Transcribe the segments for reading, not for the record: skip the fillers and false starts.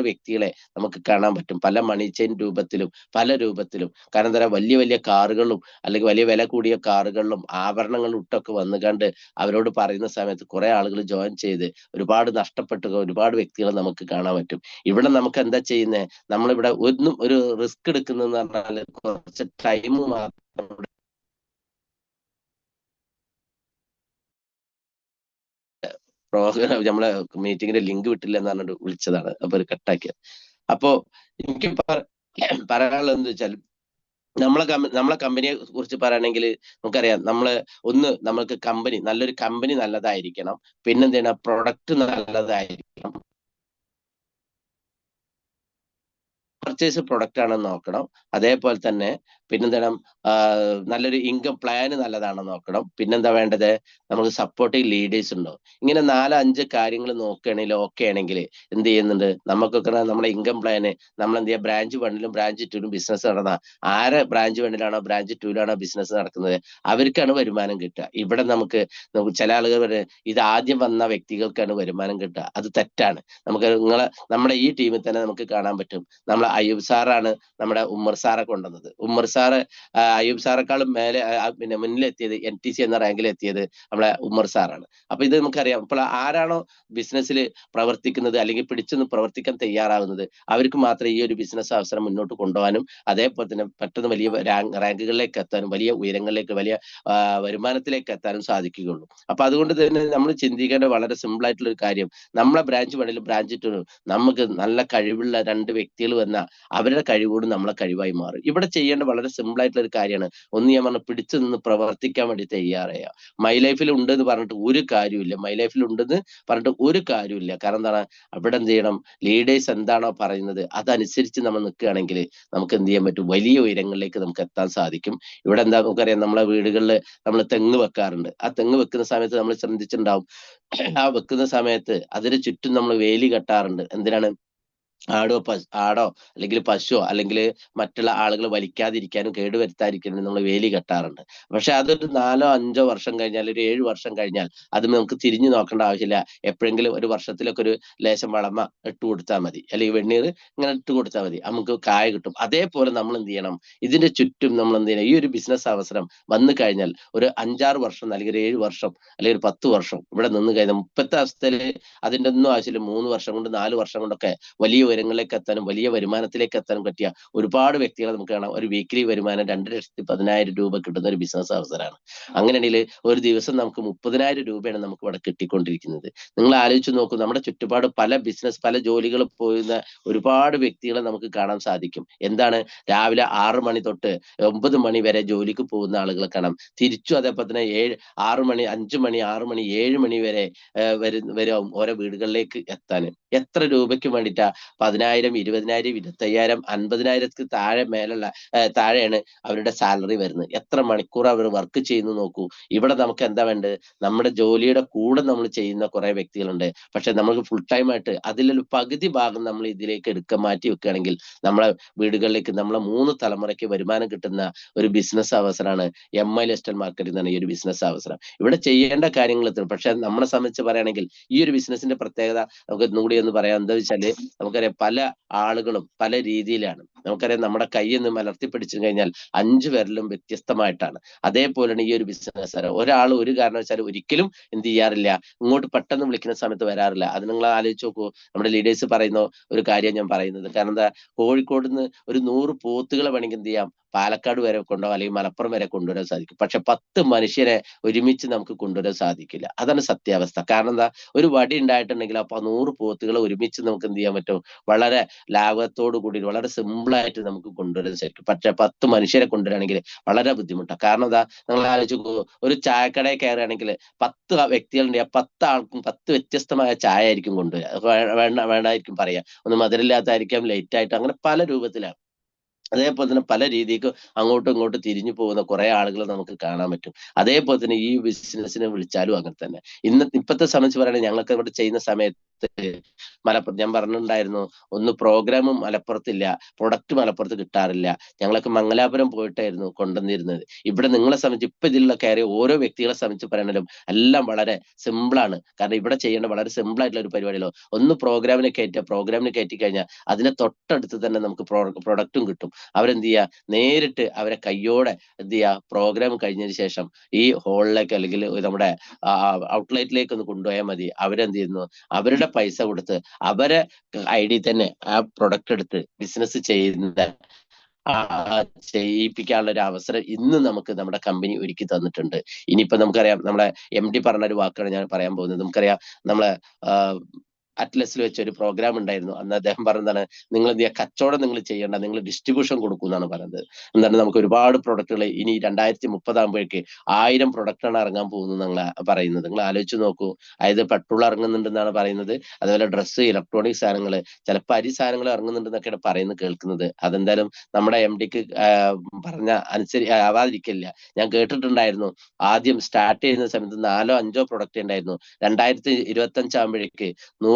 വ്യക്തികളെ നമുക്ക് കാണാൻ പറ്റും. പല മണി ചെയിൻ രൂപത്തിലും പല രൂപത്തിലും. കാരണം എന്താ പറയുക, വലിയ വലിയ കാറുകളിലും അല്ലെങ്കിൽ വലിയ വില കൂടിയ കാറുകളിലും ആഭരണങ്ങളും ഇട്ടൊക്കെ വന്നു കണ്ട് അവരോട് പറയുന്ന സമയത്ത് കുറെ ആളുകൾ ജോയിൻ ചെയ്ത് ഒരുപാട് നഷ്ടപ്പെട്ട ഒരുപാട് വ്യക്തികളെ നമുക്ക് കാണാൻ പറ്റും. ഇവിടെ നമുക്ക് എന്താ ചെയ്യുന്നത്, നമ്മളിവിടെ ഒന്നും ഒരു റിസ്ക് എടുക്കുന്നതെന്ന് പറഞ്ഞാൽ കുറച്ച് ടൈം മാത്രം പ്രോഗ്രാം നമ്മളെ മീറ്റിങ്ങിന്റെ ലിങ്ക് വിട്ടില്ല എന്ന് പറഞ്ഞിട്ട് വിളിച്ചതാണ്. അപ്പൊ ഒരു കട്ടാക്കിയത്. അപ്പോ എനിക്ക് പറയാനുള്ളത് എന്താ വെച്ചാൽ, നമ്മളെ കമ്പനിയെ കുറിച്ച് പറയുകയാണെങ്കിൽ നമുക്കറിയാം, നമ്മൾക്ക് കമ്പനി നല്ലൊരു കമ്പനി നല്ലതായിരിക്കണം. പിന്നെന്താണ്, പ്രൊഡക്റ്റ് നല്ലതായിരിക്കണം. പർച്ചേസ് പ്രൊഡക്റ്റ് ആണെന്ന് നോക്കണം. അതേപോലെ തന്നെ പിന്നെന്താണ്, നല്ലൊരു ഇൻകം പ്ലാന് നല്ലതാണെന്ന് നോക്കണം. പിന്നെന്താ വേണ്ടത്, നമുക്ക് സപ്പോർട്ടിങ് ലീഡേഴ്സ് ഉണ്ടോ. ഇങ്ങനെ 4-5 കാര്യങ്ങൾ നോക്കുകയാണെങ്കിൽ ഓക്കെ ആണെങ്കിൽ എന്ത് ചെയ്യുന്നുണ്ട്, നമുക്കൊക്കെ നമ്മുടെ ഇൻകം പ്ലാന് നമ്മൾ എന്ത് ചെയ്യുക, ബ്രാഞ്ച് 1ലും ബ്രാഞ്ച് 2ലും ബിസിനസ് നടന്ന ആരെ ബ്രാഞ്ച് 1ലാണോ ബ്രാഞ്ച് 2ലാണോ ബിസിനസ് നടക്കുന്നത് അവർക്കാണ് വരുമാനം കിട്ടുക. ഇവിടെ നമുക്ക് ചില ആളുകൾ പറയും ഇത് ആദ്യം വന്ന വ്യക്തികൾക്കാണ് വരുമാനം കിട്ടുക. അത് തെറ്റാണ്. നമ്മുടെ ഈ ടീമിൽ തന്നെ നമുക്ക് കാണാൻ പറ്റും. നമ്മളെ അയ്യൂബ് സാറാണ് നമ്മുടെ ഉമ്മർ സാറെ കൊണ്ടുവന്നത്. ഉമ്മർ സാറ് അയ്യൂബ് സാറേക്കാളും മേലെ പിന്നെ മുന്നിലെത്തിയത്, NTC എന്ന റാങ്കിൽ എത്തിയത് നമ്മളെ ഉമ്മർ സാറാണ്. അപ്പൊ ഇത് നമുക്കറിയാം. ഇപ്പോൾ ആരാണോ ബിസിനസ്സിൽ പ്രവർത്തിക്കുന്നത് അല്ലെങ്കിൽ പിടിച്ചൊന്ന് പ്രവർത്തിക്കാൻ തയ്യാറാകുന്നത് അവർക്ക് മാത്രമേ ഈ ഒരു ബിസിനസ് അവസരം മുന്നോട്ട് കൊണ്ടുപോകാനും അതേപോലെ തന്നെ പെട്ടെന്ന് വലിയ റാങ്കുകളിലേക്ക് എത്താനും വലിയ ഉയരങ്ങളിലേക്ക് വലിയ വരുമാനത്തിലേക്ക് എത്താനും സാധിക്കുകയുള്ളൂ. അപ്പൊ അതുകൊണ്ട് തന്നെ നമ്മൾ ചിന്തിക്കേണ്ട വളരെ സിമ്പിൾ ആയിട്ടുള്ള ഒരു കാര്യം, നമ്മളെ ബ്രാഞ്ച് 1ലും ബ്രാഞ്ച് 2ലും നമുക്ക് നല്ല കഴിവുള്ള 2 വ്യക്തികൾ വന്ന അവരുടെ കഴിവോട് നമ്മളെ കഴിവായി മാറും. ഇവിടെ ചെയ്യേണ്ട വളരെ സിമ്പിൾ ആയിട്ടുള്ള ഒരു കാര്യമാണ്. ഒന്ന് ഞാൻ പറഞ്ഞ, പിടിച്ചു നിന്ന് പ്രവർത്തിക്കാൻ വേണ്ടി തയ്യാറായ. മൈ ലൈഫിൽ ഉണ്ട് എന്ന് പറഞ്ഞിട്ട് ഒരു കാര്യമില്ല. മൈ ലൈഫിൽ ഉണ്ടെന്ന് പറഞ്ഞിട്ട് ഒരു കാര്യമില്ല. കാരണം എന്താണ്, അവിടെ എന്ത് ചെയ്യണം, ലീഡേഴ്സ് എന്താണോ പറയുന്നത് അതനുസരിച്ച് നമ്മൾ നിൽക്കുകയാണെങ്കിൽ നമുക്ക് എന്ത് ചെയ്യാൻ പറ്റും, വലിയ ഉയരങ്ങളിലേക്ക് നമുക്ക് എത്താൻ സാധിക്കും. ഇവിടെ എന്താ നമുക്കറിയാം, നമ്മളെ വീടുകളിൽ നമ്മൾ തെങ്ങ് വെക്കാറുണ്ട്. ആ തെങ്ങ് വെക്കുന്ന സമയത്ത് നമ്മൾ ശ്രദ്ധിച്ചിട്ടുണ്ടാവും, ആ വെക്കുന്ന സമയത്ത് അതിന് ചുറ്റും നമ്മൾ വേലി കെട്ടാറുണ്ട്. എന്തിനാണ്, ആടോ അല്ലെങ്കിൽ പശുവോ അല്ലെങ്കിൽ മറ്റുള്ള ആളുകൾ വലിക്കാതിരിക്കാനും കേടുവരുത്താതിരിക്കാനും നമ്മൾ വേലി കെട്ടാറുണ്ട്. പക്ഷെ അതൊരു 4-5 വർഷം കഴിഞ്ഞാൽ, ഒരു 7 വർഷം കഴിഞ്ഞാൽ അത് നമുക്ക് തിരിഞ്ഞു നോക്കേണ്ട ആവശ്യമില്ല. എപ്പോഴെങ്കിലും ഒരു വർഷത്തിലൊക്കെ ഒരു ലേശം വളമ ഇട്ട് കൊടുത്താൽ മതി, അല്ലെങ്കിൽ വെണ്ണീർ ഇങ്ങനെ ഇട്ട് കൊടുത്താൽ മതി, നമുക്ക് കായ കിട്ടും. അതേപോലെ നമ്മൾ എന്ത് ചെയ്യണം, ഇതിന്റെ ചുറ്റും നമ്മൾ എന്ത് ചെയ്യണം, ഈ ഒരു ബിസിനസ് അവസരം വന്നു കഴിഞ്ഞാൽ ഒരു 5-6 വർഷം അല്ലെങ്കിൽ ഒരു 7 വർഷം അല്ലെങ്കിൽ ഒരു 10 വർഷം ഇവിടെ നിന്ന് കഴിഞ്ഞാൽ മുപ്പത്തെ അവസ്ഥയിൽ അതിന്റെ ഒന്നും ആവശ്യമില്ല. 3 വർഷം കൊണ്ട് 4 വർഷം കൊണ്ടൊക്കെ വലിയ ഉയരങ്ങളിലേക്ക് എത്താനും വലിയ വരുമാനത്തിലേക്ക് എത്താനും പറ്റിയ ഒരുപാട് വ്യക്തികളെ നമുക്ക് കാണാം. ഒരു വീക്കിലി വരുമാനം 2,10,000 രൂപ കിട്ടുന്ന ഒരു ബിസിനസ് അവസരമാണ്. അങ്ങനെയാണെങ്കിൽ ഒരു ദിവസം നമുക്ക് 30,000 രൂപയാണ് നമുക്ക് ഇവിടെ കിട്ടിക്കൊണ്ടിരിക്കുന്നത്. നിങ്ങൾ ആലോചിച്ച് നോക്കൂ, നമ്മുടെ ചുറ്റുപാട് പല ബിസിനസ് പല ജോലികൾ പോകുന്ന ഒരുപാട് വ്യക്തികളെ നമുക്ക് കാണാൻ സാധിക്കും. എന്താണ്, രാവിലെ 6 മണി തൊട്ട് 9 മണി വരെ ജോലിക്ക് പോകുന്ന ആളുകളെ കാണാം. തിരിച്ചു അതേപോലെ തന്നെ 6 മണി 5 മണി 6 മണി 7 മണി വരെ വരും ഓരോ വീടുകളിലേക്ക് എത്താൻ. എത്ര രൂപയ്ക്ക് വേണ്ടിയിട്ടാ, 10,000 20,000 25,000 50,000 താഴെയാണ് അവരുടെ സാലറി വരുന്നത്. എത്ര മണിക്കൂർ അവർ വർക്ക് ചെയ്യുന്നു നോക്കൂ. ഇവിടെ നമുക്ക് എന്താ വേണ്ടത്, നമ്മുടെ ജോലിയുടെ കൂടെ നമ്മൾ ചെയ്യുന്ന കുറെ വ്യക്തികളുണ്ട്. പക്ഷെ നമുക്ക് ഫുൾ ടൈം ആയിട്ട് അതിലൊരു പകുതി ഭാഗം നമ്മൾ ഇതിലേക്ക് മാറ്റി വെക്കുകയാണെങ്കിൽ നമ്മളെ വീടുകളിലേക്ക് നമ്മളെ 3 തലമുറയ്ക്ക് വരുമാനം കിട്ടുന്ന ഒരു ബിസിനസ് അവസരമാണ് MI ലിസ്റ്റഡ് മാർക്കറ്റിംഗ് എന്ന ഈ ഒരു ബിസിനസ് അവസരം. ഇവിടെ ചെയ്യേണ്ട കാര്യങ്ങൾ എത്തും. പക്ഷെ നമ്മളെ സംബന്ധിച്ച് പറയുകയാണെങ്കിൽ ഈ ഒരു ബിസിനസിന്റെ പ്രത്യേകത നമുക്ക് ഒന്നുകൂടി ഒന്ന് പറയാം. എന്താ വെച്ചാല്, നമുക്കറിയാം പല ആളുകളും പല രീതിയിലാണ്. നമുക്കറിയാം നമ്മുടെ കൈയൊന്ന് മലർത്തി പിടിച്ചു കഴിഞ്ഞാൽ 5 വിരലും വ്യത്യസ്തമായിട്ടാണ്. അതേപോലെയാണ് ഈ ഒരു ബിസിനസ്. ഒരാൾ ഒരു കാരണവശാലും ഒരിക്കലും എന്ത് ചെയ്യാറില്ല, ഇങ്ങോട്ട് പെട്ടെന്ന് വിളിക്കുന്ന സമയത്ത് വരാറില്ല. അത് നിങ്ങൾ ആലോചിച്ച് നോക്കൂ. നമ്മുടെ ലീഡേഴ്സ് പറയുന്ന ഒരു കാര്യം ഞാൻ പറയുന്നത്. കാരണം എന്താ, കോഴിക്കോട് നിന്ന് ഒരു 100 പോത്തുകളെ വേണമെങ്കിൽ എന്ത് ചെയ്യാം, പാലക്കാട് വരെ കൊണ്ടുപോകാം അല്ലെങ്കിൽ മലപ്പുറം വരെ കൊണ്ടുവരാൻ സാധിക്കും. പക്ഷെ 10 മനുഷ്യരെ ഒരുമിച്ച് നമുക്ക് കൊണ്ടുവരാൻ സാധിക്കില്ല. അതാണ് സത്യാവസ്ഥ. കാരണം എന്താ, ഒരു വടി ഉണ്ടായിട്ടുണ്ടെങ്കിൽ അപ്പൊ 100 പോത്തുകളെ ഒരുമിച്ച് നമുക്ക് എന്ത് ചെയ്യാൻ പറ്റും, വളരെ ലാഭത്തോടു കൂടി വളരെ സിമ്പിൾ ആയിട്ട് നമുക്ക് കൊണ്ടുവരാൻ സാധിക്കും. പക്ഷെ 10 മനുഷ്യരെ കൊണ്ടുവരാണെങ്കിൽ വളരെ ബുദ്ധിമുട്ടാണ്. കാരണം എന്താ, നിങ്ങൾ ആലോചിച്ച് ഒരു ചായക്കടയിൽ കയറുകയാണെങ്കിൽ 10 വ്യക്തികളുണ്ട്, 10 ആൾക്കും 10 വ്യത്യസ്തമായ ചായ ആയിരിക്കും കൊണ്ടുവരിക. വേണ്ടായിരിക്കും പറയാ, ഒന്ന് മധുരമില്ലാത്തായിരിക്കാം, ലേറ്റ് ആയിട്ട്, അങ്ങനെ പല രൂപത്തിലാണ്. അതേപോലെ തന്നെ പല രീതിക്ക് അങ്ങോട്ടും ഇങ്ങോട്ടും തിരിഞ്ഞു പോകുന്ന കുറെ ആളുകളെ നമുക്ക് കാണാൻ പറ്റും. അതേപോലെ തന്നെ ഈ ബിസിനസ്സിനെ വിളിച്ചാലും അങ്ങനെ തന്നെ. ഇപ്പത്തെ സംബന്ധിച്ച് പറയുകയാണെങ്കിൽ ഞങ്ങൾക്ക് ഇവിടെ ചെയ്യുന്ന സമയത്ത് സമയത്ത് മലപ്പുറത്ത് ഞാൻ പറഞ്ഞിട്ടുണ്ടായിരുന്നു, ഒന്ന് പ്രോഗ്രാമും മലപ്പുറത്തില്ല, പ്രൊഡക്റ്റ് മലപ്പുറത്ത് കിട്ടാറില്ല. ഞങ്ങളൊക്കെ മംഗലാപുരം പോയിട്ടായിരുന്നു കൊണ്ടുവന്നിരുന്നത്. ഇവിടെ നിങ്ങളെ സംബന്ധിച്ച് ഇപ്പൊ ഇതിലുള്ള കയറിയ ഓരോ വ്യക്തികളെ സംബന്ധിച്ച് പറയണല്ലോ എല്ലാം വളരെ സിമ്പിളാണ്. കാരണം ഇവിടെ ചെയ്യേണ്ട വളരെ സിമ്പിൾ ആയിട്ടുള്ള ഒരു പരിപാടിയല്ലോ. ഒന്ന് പ്രോഗ്രാമിന് കയറ്റി കഴിഞ്ഞാൽ അതിനെ തൊട്ടടുത്ത് തന്നെ നമുക്ക് പ്രൊഡക്റ്റും കിട്ടും. അവരെന്ത് ചെയ്യുക, നേരിട്ട് അവരെ കയ്യോടെ എന്ത് ചെയ്യുക, പ്രോഗ്രാം കഴിഞ്ഞതിന് ശേഷം ഈ ഹോളിലേക്ക് അല്ലെങ്കിൽ നമ്മുടെ ഔട്ട്ലെറ്റിലേക്ക് ഒന്ന് കൊണ്ടുപോയാൽ മതി. അവരെന്ത് ചെയ്യുന്നു, അവരുടെ പൈസ കൊടുത്ത് അവരെ ID തന്നെ ആ പ്രൊഡക്റ്റ് എടുത്ത് ബിസിനസ് ചെയ്യുന്ന ചെയ്യിപ്പിക്കാനുള്ള ഒരു അവസരം ഇന്ന് നമുക്ക് നമ്മുടെ കമ്പനി ഒരുക്കി തന്നിട്ടുണ്ട്. ഇനിയിപ്പോ നമുക്കറിയാം, നമ്മളെ MD പറഞ്ഞ ഒരു വാക്കാണ് ഞാൻ പറയാൻ പോകുന്നത്. നമുക്കറിയാം, നമ്മളെ അറ്റ്ലസിൽ വെച്ച ഒരു പ്രോഗ്രാം ഉണ്ടായിരുന്നു. അന്ന് അദ്ദേഹം പറഞ്ഞതാണ്, നിങ്ങൾ എന്ത് ചെയ്യുക, കച്ചവടം നിങ്ങൾ ചെയ്യേണ്ട, നിങ്ങൾ ഡിസ്ട്രിബ്യൂഷൻ കൊടുക്കും എന്നാണ് പറയുന്നത്. എന്താണ്, നമുക്ക് ഒരുപാട് പ്രൊഡക്റ്റുകൾ ഇനി 2030 ആകുമ്പോഴേക്ക് 1000 പ്രൊഡക്റ്റാണ് ഇറങ്ങാൻ പോകുന്നത് നിങ്ങൾ പറയുന്നത്. നിങ്ങൾ ആലോചിച്ച് നോക്കൂ. അതായത് പെട്രോൾ ഇറങ്ങുന്നുണ്ടെന്നാണ് പറയുന്നത്, അതുപോലെ ഡ്രസ്സ്, ഇലക്ട്രോണിക് സാധനങ്ങൾ, ചിലപ്പോൾ അരി സാധനങ്ങൾ ഇറങ്ങുന്നുണ്ടെന്നൊക്കെയാണ് പറയുന്നത്, കേൾക്കുന്നത്. അതെന്തായാലും നമ്മുടെ MDക്ക് പറഞ്ഞ ആവാതിരിക്കില്ല. ഞാൻ കേട്ടിട്ടുണ്ടായിരുന്നു, ആദ്യം സ്റ്റാർട്ട് ചെയ്യുന്ന സമയത്ത് 4-5 പ്രൊഡക്റ്റ് ഉണ്ടായിരുന്നു. 2025 ആകുമ്പോഴേക്ക്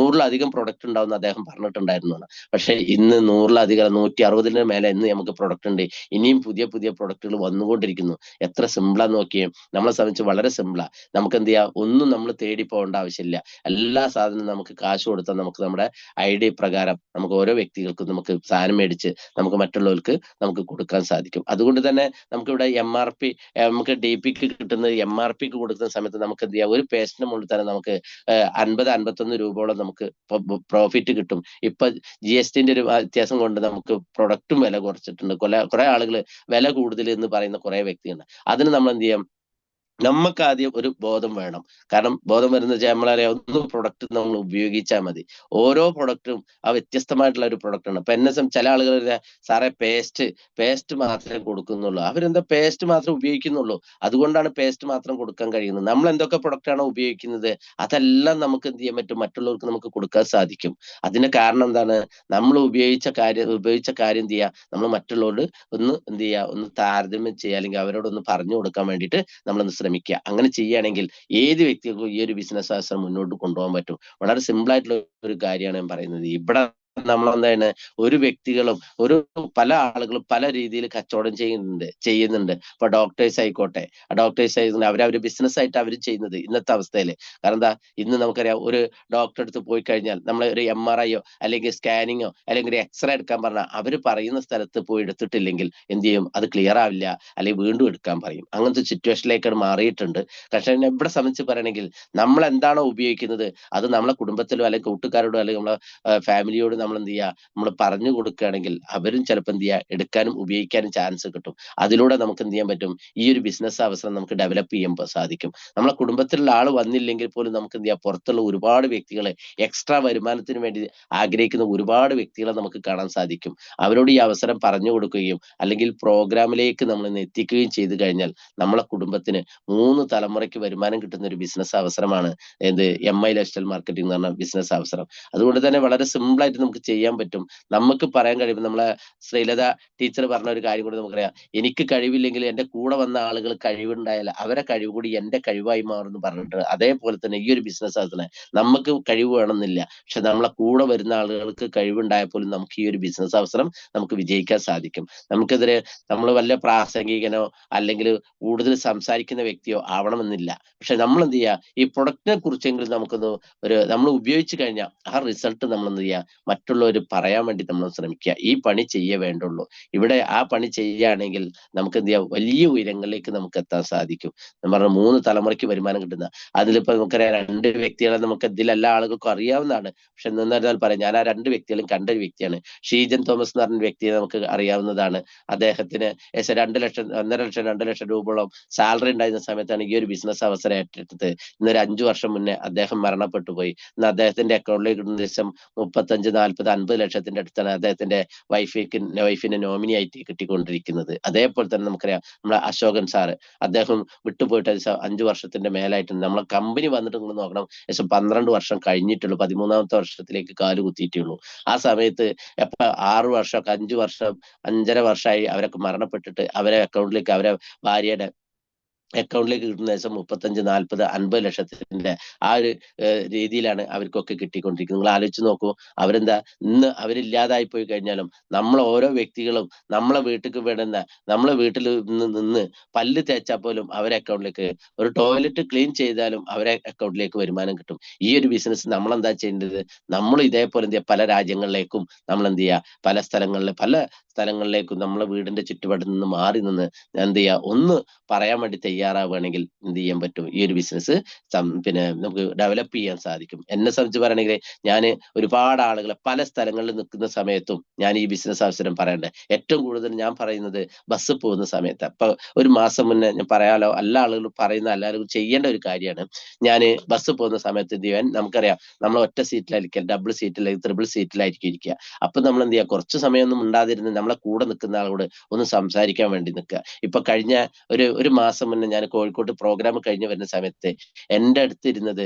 100-ലധികം പ്രൊഡക്റ്റ് ഉണ്ടാവും അദ്ദേഹം പറഞ്ഞിട്ടുണ്ടായിരുന്നു. പക്ഷെ ഇന്ന് 100-ലധികം 160-ന് മേലെ ഇന്ന് നമുക്ക് പ്രൊഡക്റ്റ് ഉണ്ട്. ഇനിയും പുതിയ പുതിയ പ്രൊഡക്റ്റുകൾ വന്നുകൊണ്ടിരിക്കുന്നു. എത്ര സിമ്പിളാ നോക്കിയേ. നമ്മളെ സംബന്ധിച്ച് വളരെ സിമ്പിളാ. നമുക്ക് എന്ത് ചെയ്യാം, ഒന്നും നമ്മൾ തേടി പോകേണ്ട ആവശ്യമില്ല. എല്ലാ സാധനവും നമുക്ക് കാശ് കൊടുത്താൽ നമുക്ക് നമ്മുടെ ID പ്രകാരം നമുക്ക് ഓരോ വ്യക്തികൾക്കും നമുക്ക് സാധനം മേടിച്ച് നമുക്ക് മറ്റുള്ളവർക്ക് നമുക്ക് കൊടുക്കാൻ സാധിക്കും. അതുകൊണ്ട് തന്നെ നമുക്ക് ഇവിടെ MRP, നമുക്ക് DPക്ക് കിട്ടുന്നത് MRPക്ക് കൊടുക്കുന്ന സമയത്ത് നമുക്ക് എന്ത് ചെയ്യാം, ഒരു പേസ്റ്റിന് മുകളിൽ തന്നെ നമുക്ക് 50-51 രൂപയോളം നമുക്ക് പ്രോഫിറ്റ് കിട്ടും. ഇപ്പൊ GSTന്റെ ഒരു വ്യത്യാസം കൊണ്ട് നമുക്ക് പ്രൊഡക്റ്റും വില കുറച്ചിട്ടുണ്ട്. കുറെ ആളുകൾ വില കൂടുതൽ എന്ന് പറയുന്ന കുറെ വ്യക്തിയുണ്ട്. അതിന് നമ്മൾ എന്ത് ചെയ്യാം, നമുക്ക് ആദ്യം ഒരു ബോധം വേണം. കാരണം ബോധം വരുന്ന വെച്ചാൽ നമ്മളറിയാം, ഒന്ന് പ്രൊഡക്റ്റ് നമ്മൾ ഉപയോഗിച്ചാൽ മതി. ഓരോ പ്രൊഡക്റ്റും ആ വ്യത്യസ്തമായിട്ടുള്ള ഒരു പ്രൊഡക്റ്റ് ആണ്. ഇപ്പൊ ചില ആളുകൾ സാറേ പേസ്റ്റ് മാത്രമേ കൊടുക്കുന്നുള്ളൂ. അവരെന്താ പേസ്റ്റ് മാത്രം ഉപയോഗിക്കുന്നുള്ളൂ, അതുകൊണ്ടാണ് പേസ്റ്റ് മാത്രം കൊടുക്കാൻ കഴിയുന്നത്. നമ്മൾ എന്തൊക്കെ പ്രൊഡക്റ്റ് ആണോ ഉപയോഗിക്കുന്നത് അതെല്ലാം നമുക്ക് എന്ത് ചെയ്യാൻ പറ്റും, മറ്റുള്ളവർക്ക് നമുക്ക് കൊടുക്കാൻ സാധിക്കും. അതിന് കാരണം എന്താണ്, നമ്മൾ ഉപയോഗിച്ച കാര്യം എന്ത് ചെയ്യുക, നമ്മൾ മറ്റുള്ളവരോട് ഒന്ന് എന്ത് ചെയ്യുക, ഒന്ന് താരതമ്യം ചെയ്യുക, അല്ലെങ്കിൽ അവരോടൊന്ന് പറഞ്ഞു കൊടുക്കാൻ വേണ്ടിയിട്ട് നമ്മളൊന്ന് ശ്രമിക്കുക. അങ്ങനെ ചെയ്യുകയാണെങ്കിൽ ഏത് വ്യക്തികൾക്കും ഈ ഒരു ബിസിനസ് അവസരം മുന്നോട്ട് കൊണ്ടുപോകാൻ പറ്റും. വളരെ സിമ്പിൾ ആയിട്ടുള്ള ഒരു കാര്യമാണ് ഞാൻ പറയുന്നത്. ഇവിടെ നമ്മളെന്താണ്, ഒരു വ്യക്തികളും പല ആളുകളും പല രീതിയിൽ കച്ചവടം ചെയ്യുന്നുണ്ട്. ഇപ്പൊ ഡോക്ടേഴ്സ് ആയിക്കോട്ടെ, ഡോക്ടേഴ്സ് അവരവര് ബിസിനസ് ആയിട്ട് അവർ ചെയ്യുന്നത് ഇന്നത്തെ അവസ്ഥയിൽ. കാരണം എന്താ, ഇന്ന് നമുക്കറിയാം, ഒരു ഡോക്ടറെ അടുത്ത് പോയി കഴിഞ്ഞാൽ നമ്മൾ ഒരു MRIയോ അല്ലെങ്കിൽ സ്കാനിങ്ങോ അല്ലെങ്കിൽ ഒരു എക്സ്റേ എടുക്കാൻ പറഞ്ഞാൽ അവര് പറയുന്ന സ്ഥലത്ത് പോയി എടുത്തിട്ടില്ലെങ്കിൽ എന്ത് ചെയ്യും, അത് ക്ലിയർ ആവില്ല, അല്ലെങ്കിൽ വീണ്ടും എടുക്കാൻ പറയും. അങ്ങനത്തെ സിറ്റുവേഷനിലേക്കാണ് മാറിയിട്ടുണ്ട്. പക്ഷെ ഇവിടെ സംബന്ധിച്ച് പറയണമെങ്കിൽ നമ്മൾ എന്താണോ ഉപയോഗിക്കുന്നത് അത് നമ്മളെ കുടുംബത്തിലോ അല്ലെങ്കിൽ കൂട്ടുകാരോടോ അല്ലെങ്കിൽ നമ്മളെ ഫാമിലിയോട് നമ്മൾ എന്ത് ചെയ്യുക, നമ്മൾ പറഞ്ഞു കൊടുക്കുകയാണെങ്കിൽ അവരും ചിലപ്പോൾ എന്ത് ചെയ്യുക, എടുക്കാനും ഉപയോഗിക്കാനും ചാൻസ് കിട്ടും. അതിലൂടെ നമുക്ക് എന്ത് ചെയ്യാൻ പറ്റും, ഈ ഒരു ബിസിനസ് അവസരം നമുക്ക് ഡെവലപ്പ് ചെയ്യാൻ സാധിക്കും. നമ്മളെ കുടുംബത്തിലുള്ള ആൾ വന്നില്ലെങ്കിൽ പോലും നമുക്ക് എന്ത് ചെയ്യാം, പുറത്തുള്ള ഒരുപാട് വ്യക്തികളെ, എക്സ്ട്രാ വരുമാനത്തിന് വേണ്ടി ആഗ്രഹിക്കുന്ന ഒരുപാട് വ്യക്തികളെ നമുക്ക് കാണാൻ സാധിക്കും. അവരോട് ഈ അവസരം പറഞ്ഞു കൊടുക്കുകയും അല്ലെങ്കിൽ പ്രോഗ്രാമിലേക്ക് നമ്മൾ എത്തിക്കുകയും ചെയ്തു കഴിഞ്ഞാൽ നമ്മളെ കുടുംബത്തിന് 3 തലമുറയ്ക്ക് വരുമാനം കിട്ടുന്ന ഒരു ബിസിനസ് അവസരമാണ് MI ലൈഫ്സ്റ്റൈൽ മാർക്കറ്റിംഗ് എന്ന് പറഞ്ഞ ബിസിനസ് അവസരം. അതുകൊണ്ട് തന്നെ വളരെ സിമ്പിൾ ആയിട്ട് നമുക്ക് ചെയ്യാൻ പറ്റും. നമുക്ക് പറയാൻ കഴിയും, നമ്മളെ ശ്രീലത ടീച്ചർ പറഞ്ഞ ഒരു കാര്യം കൂടി നമുക്കറിയാം, എനിക്ക് കഴിവില്ലെങ്കിൽ എന്റെ കൂടെ വന്ന ആളുകൾ കഴിവുണ്ടായാൽ അവരെ കഴിവ് കൂടി എന്റെ കഴിവായി മാറുമെന്ന് പറഞ്ഞിട്ട്. അതേപോലെ തന്നെ ഈ ഒരു ബിസിനസ് അതിനെ നമുക്ക് കഴിവ് വേണമെന്നില്ല, പക്ഷെ നമ്മളെ കൂടെ വരുന്ന ആളുകൾക്ക് കഴിവുണ്ടായാൽ പോലും നമുക്ക് ഈ ഒരു ബിസിനസ് അവസരം നമുക്ക് വിജയിക്കാൻ സാധിക്കും. നമുക്കെതിരെ നമ്മൾ വല്ല പ്രാസംഗികനോ അല്ലെങ്കിൽ കൂടുതൽ സംസാരിക്കുന്ന വ്യക്തിയോ ആവണമെന്നില്ല. പക്ഷെ നമ്മൾ എന്ത് ചെയ്യുക, ഈ പ്രൊഡക്റ്റിനെ കുറിച്ചെങ്കിലും നമുക്കൊന്ന് നമ്മൾ ഉപയോഗിച്ച് കഴിഞ്ഞാൽ ആ റിസൾട്ട് നമ്മൾ എന്ത് ചെയ്യുക, മറ്റുള്ളവർ പറയാൻ വേണ്ടി നമ്മൾ ശ്രമിക്കുക. ഈ പണി ചെയ്യേ വേണ്ടുള്ളൂ. ഇവിടെ ആ പണി ചെയ്യുകയാണെങ്കിൽ നമുക്ക് എന്ത് ചെയ്യാം, വലിയ ഉയരങ്ങളിലേക്ക് നമുക്ക് എത്താൻ സാധിക്കും. ഞാൻ പറഞ്ഞ 3 തലമുറയ്ക്ക് വരുമാനം കിട്ടുന്ന, അതിലിപ്പോ നമുക്കറിയാം 2 വ്യക്തികളെ നമുക്ക് ഇതിലെല്ലാ ആളുകൾക്കും അറിയാവുന്നതാണ്. പക്ഷെ എന്നാൽ പറയാം, ഞാൻ ആ 2 വ്യക്തികളും കണ്ട ഒരു വ്യക്തിയാണ്. ഷീജൻ തോമസ് എന്ന് പറഞ്ഞ വ്യക്തിയെ നമുക്ക് അറിയാവുന്നതാണ്. അദ്ദേഹത്തിന് 2 ലക്ഷം 1.5 ലക്ഷം 2 ലക്ഷം രൂപയോളം സാലറി ഉണ്ടായിരുന്ന സമയത്താണ് ഈ ഒരു ബിസിനസ് അവസരം ഏറ്റെടുത്തത്. ഇന്നൊരു 5 വർഷം മുന്നേ അദ്ദേഹം മരണപ്പെട്ടു പോയി. ഇന്ന് അദ്ദേഹത്തിന്റെ അക്കൗണ്ടിലേക്ക് കിട്ടുന്ന ദിവസം 35, 40, 50 ലക്ഷത്തിന്റെ അടുത്താണ് അദ്ദേഹത്തിന്റെ വൈഫിന് നോമിനി ആയിട്ട് കിട്ടിക്കൊണ്ടിരിക്കുന്നത്. അതേപോലെ തന്നെ നമുക്കറിയാം, നമ്മളെ അശോകൻ സാറ്, അദ്ദേഹം വിട്ടുപോയിട്ട് 5 വർഷത്തിന്റെ മേലായിട്ടുണ്ട്. നമ്മളെ കമ്പനി വന്നിട്ട് നിങ്ങൾ നോക്കണം, 12 വർഷം കഴിഞ്ഞിട്ടുള്ളൂ, 13ാമത്തെ വർഷത്തിലേക്ക് കാല് കുത്തിയിട്ടുള്ളൂ. ആ സമയത്ത് 6 വർഷം 5 വർഷം 5.5 വർഷമായി അവരൊക്കെ മരണപ്പെട്ടിട്ട് അവരെ അക്കൗണ്ടിലേക്ക് അവരെ ഭാര്യയുടെ അക്കൗണ്ടിലേക്ക് കിട്ടുന്ന ദിവസം 35, 40, 50 ലക്ഷത്തിന്റെ ആ ഒരു രീതിയിലാണ് അവർക്കൊക്കെ കിട്ടിക്കൊണ്ടിരിക്കുന്നത്. നിങ്ങൾ ആലോചിച്ച് നോക്കൂ. അവരെന്താ ഇന്ന് അവരില്ലാതായി പോയി കഴിഞ്ഞാലും നമ്മൾ ഓരോ വ്യക്തികളും നമ്മളെ വീട്ടിലേക്ക് വിടുന്ന, നമ്മളെ വീട്ടിൽ നിന്ന് പല്ല് തേച്ചാൽ പോലും അവരെ അക്കൗണ്ടിലേക്ക്, ഒരു ടോയ്ലറ്റ് ക്ലീൻ ചെയ്താലും അവരെ അക്കൗണ്ടിലേക്ക് വരുമാനം കിട്ടും. ഈ ഒരു ബിസിനസ് നമ്മൾ എന്താ ചെയ്യേണ്ടത്? നമ്മൾ ഇതേപോലെ എന്ത് ചെയ്യുക, പല രാജ്യങ്ങളിലേക്കും നമ്മൾ എന്ത് ചെയ്യുക, പല സ്ഥലങ്ങളിലേക്കും നമ്മളെ വീടിന്റെ ചുറ്റുപാടിൽ നിന്ന് മാറി നിന്ന് എന്ത് ചെയ്യുക, ഒന്ന് പറയാൻ വേണ്ടി തയ്യാറാവുകയാണെങ്കിൽ എന്ത് ചെയ്യാൻ പറ്റും? ഈ ഒരു ബിസിനസ് പിന്നെ നമുക്ക് ഡെവലപ്പ് ചെയ്യാൻ സാധിക്കും. എന്നെ സംബന്ധിച്ച് പറയുകയാണെങ്കിൽ ഞാൻ ഒരുപാട് ആളുകളെ പല സ്ഥലങ്ങളിൽ നിൽക്കുന്ന സമയത്തും ഞാൻ ഈ ബിസിനസ് അവസരം പറയണ്ടേ. ഏറ്റവും കൂടുതൽ ഞാൻ പറയുന്നത് ബസ് പോകുന്ന സമയത്ത്. അപ്പൊ ഒരു മാസം മുന്നേ ഞാൻ പറയാലോ, എല്ലാ ആളുകളും പറയുന്ന, എല്ലാവരും ചെയ്യേണ്ട ഒരു കാര്യമാണ്. ഞാൻ ബസ് പോകുന്ന സമയത്ത് എന്ത് ചെയ്യാൻ, നമുക്കറിയാം നമ്മൾ ഒറ്റ സീറ്റിലായിരിക്കും, ഡബിൾ സീറ്റിലായിരിക്കും, ട്രിപ്പിൾ സീറ്റിലായിരിക്കും ഇരിക്കുക. അപ്പൊ നമ്മൾ എന്ത് ചെയ്യുക, കുറച്ച് സമയമൊന്നും ഉണ്ടാതിരുന്ന് നമ്മളെ കൂടെ നിൽക്കുന്ന ആളോട് ഒന്ന് സംസാരിക്കാൻ വേണ്ടി നിൽക്കുക. ഇപ്പൊ കഴിഞ്ഞ ഒരു മാസം മുന്നേ ഞാൻ കോഴിക്കോട്ട് പ്രോഗ്രാം കഴിഞ്ഞ് വരുന്ന സമയത്ത് എന്റെ അടുത്തിരുന്നത്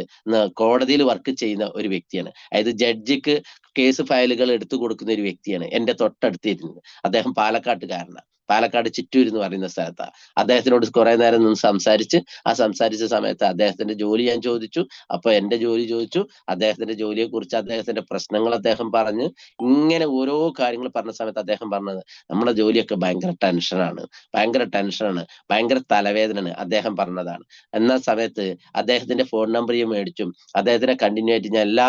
കോടതിയിൽ വർക്ക് ചെയ്യുന്ന ഒരു വ്യക്തിയാണ്. അതായത് ജഡ്ജിക്ക് കേസ് ഫയലുകൾ എടുത്തു കൊടുക്കുന്ന ഒരു വ്യക്തിയാണ് എന്റെ തൊട്ടടുത്തിരുന്നത്. അദ്ദേഹം പാലക്കാട്ടുകാരനാണ്. പാലക്കാട് ചിറ്റൂർ എന്ന് പറയുന്ന സ്ഥലത്താണ്. അദ്ദേഹത്തിനോട് കുറെ നേരം നിന്ന് സംസാരിച്ച സമയത്ത് അദ്ദേഹത്തിന്റെ ജോലി ഞാൻ ചോദിച്ചു. അപ്പൊ എന്റെ ജോലി ചോദിച്ചു. അദ്ദേഹത്തിന്റെ ജോലിയെ കുറിച്ച്, അദ്ദേഹത്തിന്റെ പ്രശ്നങ്ങൾ അദ്ദേഹം പറഞ്ഞ്, ഇങ്ങനെ ഓരോ കാര്യങ്ങൾ പറഞ്ഞ സമയത്ത് അദ്ദേഹം പറഞ്ഞത്, നമ്മുടെ ജോലിയൊക്കെ ഭയങ്കര ടെൻഷനാണ്, ഭയങ്കര തലവേദനയാണ് അദ്ദേഹം പറഞ്ഞതാണ്. എന്ന സമയത്ത് അദ്ദേഹത്തിന്റെ ഫോൺ നമ്പർ ഞാൻ മേടിച്ചും അദ്ദേഹത്തിനെ കണ്ടിന്യൂ ആയിട്ട് ഞാൻ എല്ലാ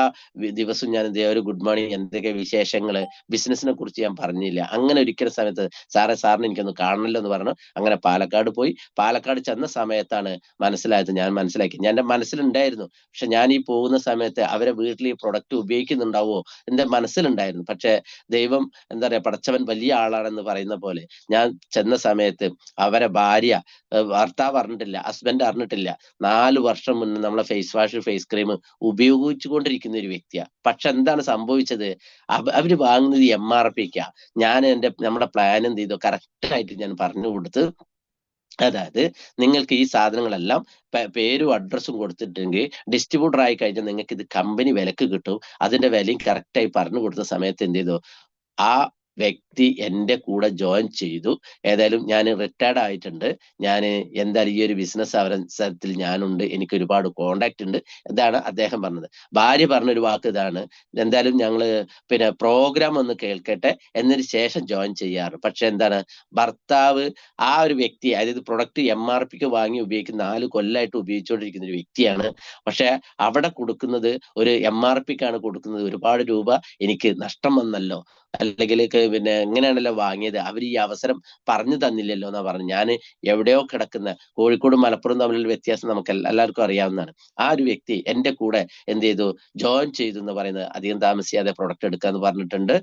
ദിവസവും ഞാൻ ഒരു ഗുഡ് മോർണിംഗ്, എന്തൊക്കെ വിശേഷങ്ങള്, ബിസിനസിനെ കുറിച്ച് ഞാൻ പറഞ്ഞില്ല. അങ്ങനെ ഒരിക്കലും സമയത്ത് സാറിന് എനിക്കൊന്ന് കാണണല്ലോ എന്ന് പറഞ്ഞു. അങ്ങനെ പാലക്കാട് പോയി. പാലക്കാട് ചെന്ന സമയത്താണ് ഞാൻ മനസ്സിലാക്കി, ഞാൻ എന്റെ മനസ്സിലുണ്ടായിരുന്നു. പക്ഷെ ഞാൻ ഈ പോകുന്ന സമയത്ത് അവരെ വീട്ടിൽ ഈ പ്രൊഡക്റ്റ് ഉപയോഗിക്കുന്നുണ്ടാവോ എന്റെ മനസ്സിലുണ്ടായിരുന്നു. പക്ഷെ ദൈവം എന്താ പറയാ, പടച്ചവൻ വലിയ ആളാണെന്ന് പറയുന്ന പോലെ ഞാൻ ചെന്ന സമയത്ത് അവരെ ഭാര്യ, ഭർത്താവ് അറിഞ്ഞിട്ടില്ല, ഹസ്ബൻഡ് അറിഞ്ഞിട്ടില്ല, 4 വർഷം മുന്നേ നമ്മളെ ഫേസ് വാഷ്, ഫേസ് ക്രീം ഉപയോഗിച്ചു കൊണ്ടിരിക്കുന്ന ഒരു വ്യക്തിയാണ്. പക്ഷെ എന്താണ് സംഭവിച്ചത്? അവര് വാങ്ങുന്നത് MRPക്കാ. ഞാൻ നമ്മുടെ പ്ലാൻ എന്ത് ചെയ്തു, കറക്റ്റ് ആയിട്ട് ഞാൻ പറഞ്ഞു കൊടുത്ത്, അതായത് നിങ്ങൾക്ക് ഈ സാധനങ്ങളെല്ലാം പേരും അഡ്രസ്സും കൊടുത്തിട്ടുണ്ടെങ്കിൽ ഡിസ്ട്രിബ്യൂട്ടർ ആയി കഴിഞ്ഞാൽ നിങ്ങൾക്ക് ഇത് കമ്പനി വിലക്ക് കിട്ടും. അതിന്റെ വിലയും കറക്റ്റായി പറഞ്ഞു കൊടുത്ത സമയത്ത് എന്ത് ചെയ്തു, ആ വ്യക്തി എന്റെ കൂടെ ജോയിൻ ചെയ്തു. ഏതായാലും ഞാൻ റിട്ടയർഡ് ആയിട്ടുണ്ട്. ഞാൻ എന്തായാലും ഈ ഒരു ബിസിനസ് അവസരത്തിൽ ഞാനുണ്ട്, എനിക്ക് ഒരുപാട് കോണ്ടാക്ട് ഉണ്ട്. ഇതാണ് അദ്ദേഹം പറഞ്ഞത്. ഭാര്യ പറഞ്ഞൊരു വാക്ക് ഇതാണ്, എന്തായാലും ഞങ്ങള് പിന്നെ പ്രോഗ്രാം ഒന്ന് കേൾക്കട്ടെ, എന്നതിന് ശേഷം ജോയിൻ ചെയ്യാറ്. പക്ഷെ എന്താണ്, ഭർത്താവ് ആ ഒരു വ്യക്തി, അതായത് പ്രൊഡക്റ്റ് MRPക്ക് വാങ്ങി ഉപയോഗിക്കുന്ന 4 കൊല്ലമായിട്ട് ഉപയോഗിച്ചുകൊണ്ടിരിക്കുന്ന ഒരു വ്യക്തിയാണ്. പക്ഷെ അവിടെ കൊടുക്കുന്നത് ഒരു MRPക്കാണ് കൊടുക്കുന്നത്. ഒരുപാട് രൂപ എനിക്ക് നഷ്ടം വന്നല്ലോ, അല്ലെങ്കിൽ പിന്നെ എങ്ങനെയാണല്ലോ വാങ്ങിയത്, അവർ ഈ അവസരം പറഞ്ഞു തന്നില്ലല്ലോ എന്നാ പറഞ്ഞു. ഞാൻ എവിടെയോ കിടക്കുന്ന, കോഴിക്കോടും മലപ്പുറം തമ്മിലുള്ള വ്യത്യാസം നമുക്ക് എല്ലാവർക്കും അറിയാവുന്നതാണ്. ആ ഒരു വ്യക്തി എന്റെ കൂടെ എന്ത് ചെയ്തു, ജോയിൻ ചെയ്തു എന്ന് പറയുന്നത്. അധികം താമസിയാതെ പ്രൊഡക്റ്റ് എടുക്കാന്ന് പറഞ്ഞിട്ടുണ്ട്.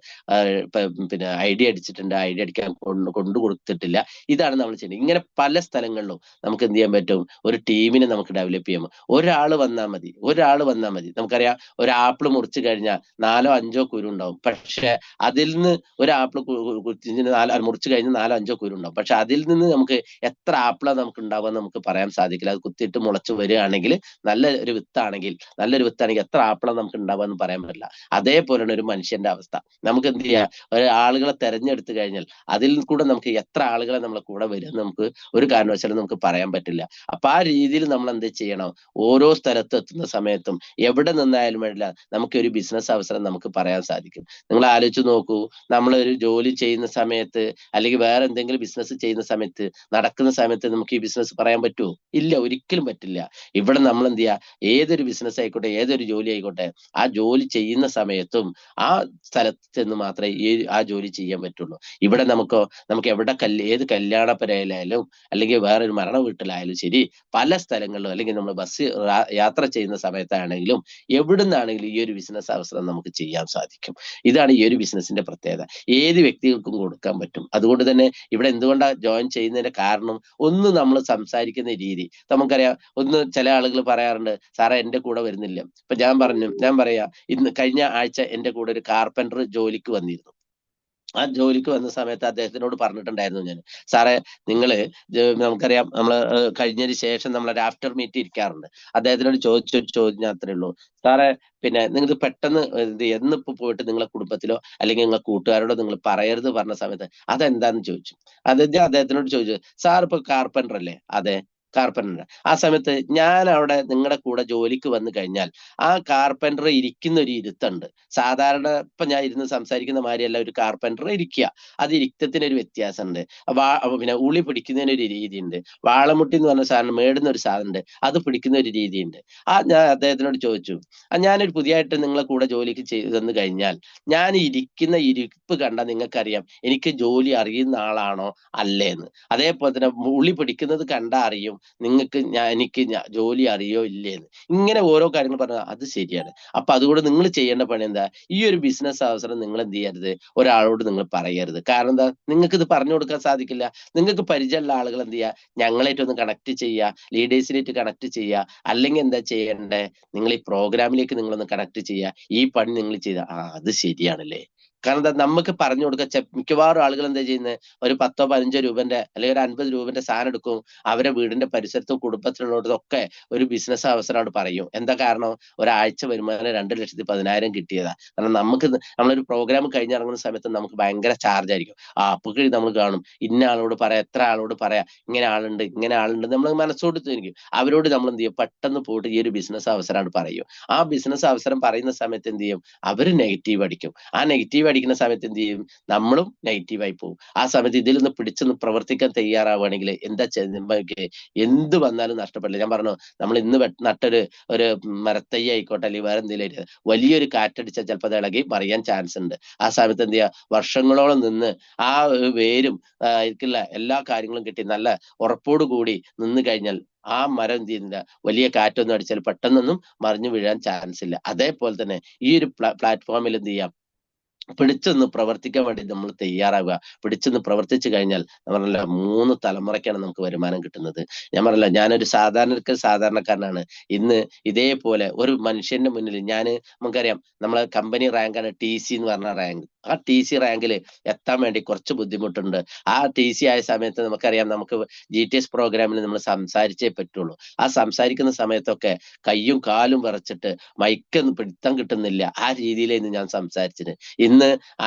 പിന്നെ ഐഡിയ അടിച്ചിട്ടുണ്ട്, ഐഡിയ അടിക്കാൻ കൊണ്ടു കൊടുത്തിട്ടില്ല. ഇതാണ് നമ്മൾ ചെയ്യുന്നത്. ഇങ്ങനെ പല സ്ഥലങ്ങളിലും നമുക്ക് എന്ത് ചെയ്യാൻ പറ്റും, ഒരു ടീമിനെ നമുക്ക് ഡെവലപ്പ് ചെയ്യാം. ഒരാൾ വന്നാൽ മതി. നമുക്കറിയാം, ഒരു ആപ്പിൾ മുറിച്ചു കഴിഞ്ഞാൽ 4-5 കുരു ഉണ്ടാവും. പക്ഷെ അതിൽ നിന്ന് ഒരു ആപ്പിൾ മുറിച്ചു കഴിഞ്ഞ് 4-5 കുരു ഉണ്ടാവും. പക്ഷെ അതിൽ നിന്ന് നമുക്ക് എത്ര ആപ്പിളാ നമുക്ക് ഉണ്ടാവുക നമുക്ക് പറയാൻ സാധിക്കില്ല. അത് കുത്തിയിട്ട് മുളച്ചു വരികയാണെങ്കിൽ, നല്ലൊരു വിത്താണെങ്കിൽ എത്ര ആപ്പിളാ നമുക്ക് ഉണ്ടാവുക എന്ന് പറയാൻ പറ്റില്ല. അതേപോലെയാണ് ഒരു മനുഷ്യന്റെ അവസ്ഥ. നമുക്ക് എന്ത് ചെയ്യാം, ആളുകളെ തെരഞ്ഞെടുത്തു കഴിഞ്ഞാൽ അതിൽ കൂടെ നമുക്ക് എത്ര ആളുകളെ നമ്മളെ കൂടെ വരും നമുക്ക് ഒരു കാരണവശാലും നമുക്ക് പറയാൻ പറ്റില്ല. അപ്പൊ ആ രീതിയിൽ നമ്മൾ എന്ത് ചെയ്യണം, ഓരോ സ്ഥലത്ത് എത്തുന്ന സമയത്തും എവിടെ നിന്നായാലും വേണ്ടില്ല, നമുക്ക് ഒരു ബിസിനസ് അവസരം നമുക്ക് പറയാൻ സാധിക്കും. നിങ്ങൾ ആലോചിച്ച് നോക്കൂ, നമ്മൾ ഒരു ജോലി ചെയ്യുന്ന സമയത്ത്, അല്ലെങ്കിൽ വേറെ എന്തെങ്കിലും ബിസിനസ് ചെയ്യുന്ന സമയത്ത്, നടക്കുന്ന സമയത്ത് നമുക്ക് ഈ ബിസിനസ് പറയാൻ പറ്റുമോ? ഇല്ല, ഒരിക്കലും പറ്റില്ല. ഇവിടെ നമ്മൾ എന്ത് ചെയ്യുക, ഏതൊരു ബിസിനസ് ആയിക്കോട്ടെ, ഏതൊരു ജോലി ആയിക്കോട്ടെ, ആ ജോലി ചെയ്യുന്ന സമയത്തും ആ സ്ഥലത്ത് ചെന്ന് മാത്രമേ ആ ജോലി ചെയ്യാൻ പറ്റുള്ളൂ. ഇവിടെ നമുക്ക് എവിടെ ഏത് കല്യാണപ്പരയിലായാലും അല്ലെങ്കിൽ വേറൊരു മരണ വീട്ടിലായാലും ശരി, പല സ്ഥലങ്ങളിലും, അല്ലെങ്കിൽ നമ്മൾ ബസ് യാത്ര ചെയ്യുന്ന സമയത്താണെങ്കിലും എവിടുന്നാണെങ്കിലും ഈ ഒരു ബിസിനസ് അവസരം നമുക്ക് ചെയ്യാൻ സാധിക്കും. ഇതാണ് ഈ ഒരു ബിസിനസിന്റെ പ്രത്യേകത. ഏത് വ്യക്തികൾക്കും കൊടുക്കാൻ പറ്റും. അതുകൊണ്ട് തന്നെ ഇവിടെ എന്തുകൊണ്ടാണ് ജോയിൻ ചെയ്യുന്നതിന്റെ കാരണം, ഒന്ന് നമ്മൾ സംസാരിക്കുന്ന രീതി. നമുക്കറിയാം, ചില ആളുകൾ പറയാറുണ്ട്, സാറേ എന്റെ കൂടെ വരുന്നില്ല. ഇപ്പൊ ഞാൻ പറയാ, കഴിഞ്ഞ ആഴ്ച എന്റെ കൂടെ ഒരു കാർപ്പൻറ്റർ ജോലിക്ക് വന്നിരുന്നു. ആ ജോലിക്ക് വന്ന സമയത്ത് അദ്ദേഹത്തിനോട് പറഞ്ഞിട്ടുണ്ടായിരുന്നു ഞാൻ, സാറേ നിങ്ങള് നമുക്കറിയാം, നമ്മള് കഴിഞ്ഞതിന് ശേഷം നമ്മളൊരു ആഫ്റ്റർ മീറ്റ് ഇരിക്കാറുണ്ട്. അദ്ദേഹത്തിനോട് ചോദിച്ചൊരു ചോദ്യം അത്രേ ഉള്ളൂ, സാറേ പിന്നെ നിങ്ങൾ പെട്ടെന്ന് എന്നിപ്പോ പോയിട്ട് നിങ്ങളെ കുടുംബത്തിലോ അല്ലെങ്കിൽ നിങ്ങളെ കൂട്ടുകാരോടോ നിങ്ങൾ പറയരുത് പറഞ്ഞ സമയത്ത് അതെന്താന്ന് ചോദിച്ചു. അത് ഞാൻ അദ്ദേഹത്തിനോട് ചോദിച്ചു, സാർ ഇപ്പൊ കാർപ്പൻറ്റർ അല്ലേ? അതെ. കാർപ്പൻ്റർ. ആ സമയത്ത് ഞാൻ അവിടെ നിങ്ങളുടെ കൂടെ ജോലിക്ക് വന്നു കഴിഞ്ഞാൽ ആ കാർപ്പൻ്റർ ഇരിക്കുന്ന ഒരു ഇരുത്തുണ്ട്. സാധാരണ ഇപ്പൊ ഞാൻ ഇരുന്ന് സംസാരിക്കുന്ന മാതിരിയല്ല ഒരു കാർപ്പൻ്റർ ഇരിക്കുക. അത് ഇരുത്തത്തിനൊരു വ്യത്യാസമുണ്ട്. പിന്നെ ഉളി പിടിക്കുന്നതിനൊരു രീതിയുണ്ട്. വാളമുട്ടി എന്ന് പറഞ്ഞ സാധനം മേടുന്ന ഒരു സാധനമുണ്ട്, അത് പിടിക്കുന്ന ഒരു രീതിയുണ്ട്. ഞാൻ അദ്ദേഹത്തിനോട് ചോദിച്ചു, ഞാനൊരു പുതിയതായിട്ട് നിങ്ങളെ കൂടെ ജോലിക്ക് ചെയ്തു കഴിഞ്ഞാൽ ഞാൻ ഇരിക്കുന്ന ഇരിപ്പ് കണ്ടാൽ നിങ്ങൾക്കറിയാം എനിക്ക് ജോലി അറിയുന്ന ആളാണോ അല്ലേന്ന്. അതേപോലെ തന്നെ ഉളി പിടിക്കുന്നത് കണ്ടാ അറിയും നിങ്ങൾക്ക് എനിക്ക് ജോലി അറിയോ ഇല്ലേന്ന്. ഇങ്ങനെ ഓരോ കാര്യങ്ങൾ പറഞ്ഞാൽ അത് ശരിയാണ്. അപ്പൊ അതുകൊണ്ട് നിങ്ങൾ ചെയ്യേണ്ട പണി എന്താ, ഈ ഒരു ബിസിനസ് അവസരം നിങ്ങൾ എന്ത് ചെയ്യരുത്, ഒരാളോട് നിങ്ങൾ പറയരുത്. കാരണം എന്താ, നിങ്ങൾക്ക് ഇത് പറഞ്ഞു കൊടുക്കാൻ സാധിക്കില്ല. നിങ്ങൾക്ക് പരിചയമുള്ള ആളുകൾ എന്ത് ചെയ്യുക, ഞങ്ങളായിട്ട് ഒന്ന് കണക്ട് ചെയ്യുക, ലീഡേഴ്സിനായിട്ട് കണക്ട് ചെയ്യുക, അല്ലെങ്കിൽ എന്താ ചെയ്യണ്ടേ, നിങ്ങൾ ഈ പ്രോഗ്രാമിലേക്ക് നിങ്ങളൊന്ന് കണക്ട് ചെയ്യുക. ഈ പണി നിങ്ങൾ ചെയ്ത അത് ശരിയാണല്ലേ. കാരണം എന്താ, നമുക്ക് പറഞ്ഞു കൊടുക്കാൻ മിക്കവാറും ആളുകൾ എന്താ ചെയ്യുന്നത്, ഒരു 10 15 രൂപന്റെ അല്ലെങ്കിൽ ഒരു 50 രൂപന്റെ സാധനം എടുക്കും, അവരെ വീടിന്റെ പരിസരത്തും കുടുംബത്തിലുള്ളതൊക്കെ ഒരു ബിസിനസ് അവസരമാണ് പറയും. എന്താ കാരണം, ഒരാഴ്ച വരുമാനം 2,10,000 കിട്ടിയതാ. കാരണം നമ്മളൊരു പ്രോഗ്രാം കഴിഞ്ഞിറങ്ങുന്ന സമയത്ത് നമുക്ക് ഭയങ്കര ചാർജ് ആയിരിക്കും. അപ്പൊ നമ്മൾ കാണും, ഇന്ന ആളോട് പറയാം, എത്ര ആളോട് പറയാം, ഇങ്ങനെ ആളുണ്ട് ഇങ്ങനെ ആളുണ്ട്, നമ്മൾ മനസ്സോട് തോന്നിക്കും. അവരോട് നമ്മൾ എന്ത് ചെയ്യും, പെട്ടെന്ന് പോയിട്ട് ഈ ഒരു ബിസിനസ് അവസരമാണ് പറയും. ആ ബിസിനസ് അവസരം പറയുന്ന സമയത്ത് എന്ത് ചെയ്യും, അവര് നെഗറ്റീവ് അടിക്കും. ആ നെഗറ്റീവ് അടിക്കുന്ന സമയത്ത് എന്ത് ചെയ്യും, നമ്മളും നെഗറ്റീവായി പോകും. ആ സമയത്ത് ഇതിൽ നിന്ന് പിടിച്ചൊന്ന് പ്രവർത്തിക്കാൻ തയ്യാറാവുകയാണെങ്കിൽ എന്താ നമുക്ക് എന്ത് വന്നാലും നഷ്ടപ്പെടില്ല. ഞാൻ പറഞ്ഞു, നമ്മൾ ഇന്ന് നട്ടൊരു ഒരു മരത്തൈ ആയിക്കോട്ടെ, അല്ലെങ്കിൽ വേറെ എന്തെങ്കിലും വലിയൊരു കാറ്റടിച്ചാൽ ചിലപ്പോൾ അത് ഇളകി മറിയാൻ ചാൻസ് ഉണ്ട്. ആ സമയത്ത് എന്ത് ചെയ്യുക, വർഷങ്ങളോളം നിന്ന് ആ വേരും എനിക്കുള്ള എല്ലാ കാര്യങ്ങളും കിട്ടി നല്ല ഉറപ്പോട് കൂടി നിന്ന് കഴിഞ്ഞാൽ ആ മരം എന്ത് ചെയ്യുന്നില്ല, വലിയ കാറ്റൊന്നും അടിച്ചാൽ പെട്ടെന്നൊന്നും മറിഞ്ഞു വീഴാൻ ചാൻസ് ഇല്ല. അതേപോലെ തന്നെ ഈ ഒരു പ്ലാറ്റ്ഫോമിൽ എന്ത് ചെയ്യാം, പിടിച്ചൊന്ന് പ്രവർത്തിക്കാൻ വേണ്ടി നമ്മൾ തയ്യാറാവുക. പിടിച്ചൊന്ന് പ്രവർത്തിച്ചു കഴിഞ്ഞാൽ പറഞ്ഞല്ല 3 തലമുറയ്ക്കാണ് നമുക്ക് വരുമാനം കിട്ടുന്നത്. ഞാൻ പറഞ്ഞല്ല, ഞാനൊരു സാധാരണക്കാരനാണ്. ഇന്ന് ഇതേപോലെ ഒരു മനുഷ്യന്റെ മുന്നിൽ നമുക്കറിയാം നമ്മളെ കമ്പനി റാങ്കാണ് TC എന്ന് പറഞ്ഞ റാങ്ക്. ആ TC റാങ്കിൽ എത്താൻ വേണ്ടി കുറച്ച് ബുദ്ധിമുട്ടുണ്ട്. ആ TC ആയ സമയത്ത് നമുക്കറിയാം, നമുക്ക് GTS പ്രോഗ്രാമിൽ നമ്മൾ സംസാരിച്ചേ പറ്റുള്ളൂ. ആ സംസാരിക്കുന്ന സമയത്തൊക്കെ കയ്യും കാലും വിറച്ചിട്ട് മൈക്കൊന്നും പിടുത്തം കിട്ടുന്നില്ല. ആ രീതിയിലായിരുന്നു ഞാൻ സംസാരിച്ചത്. ഇന്ന്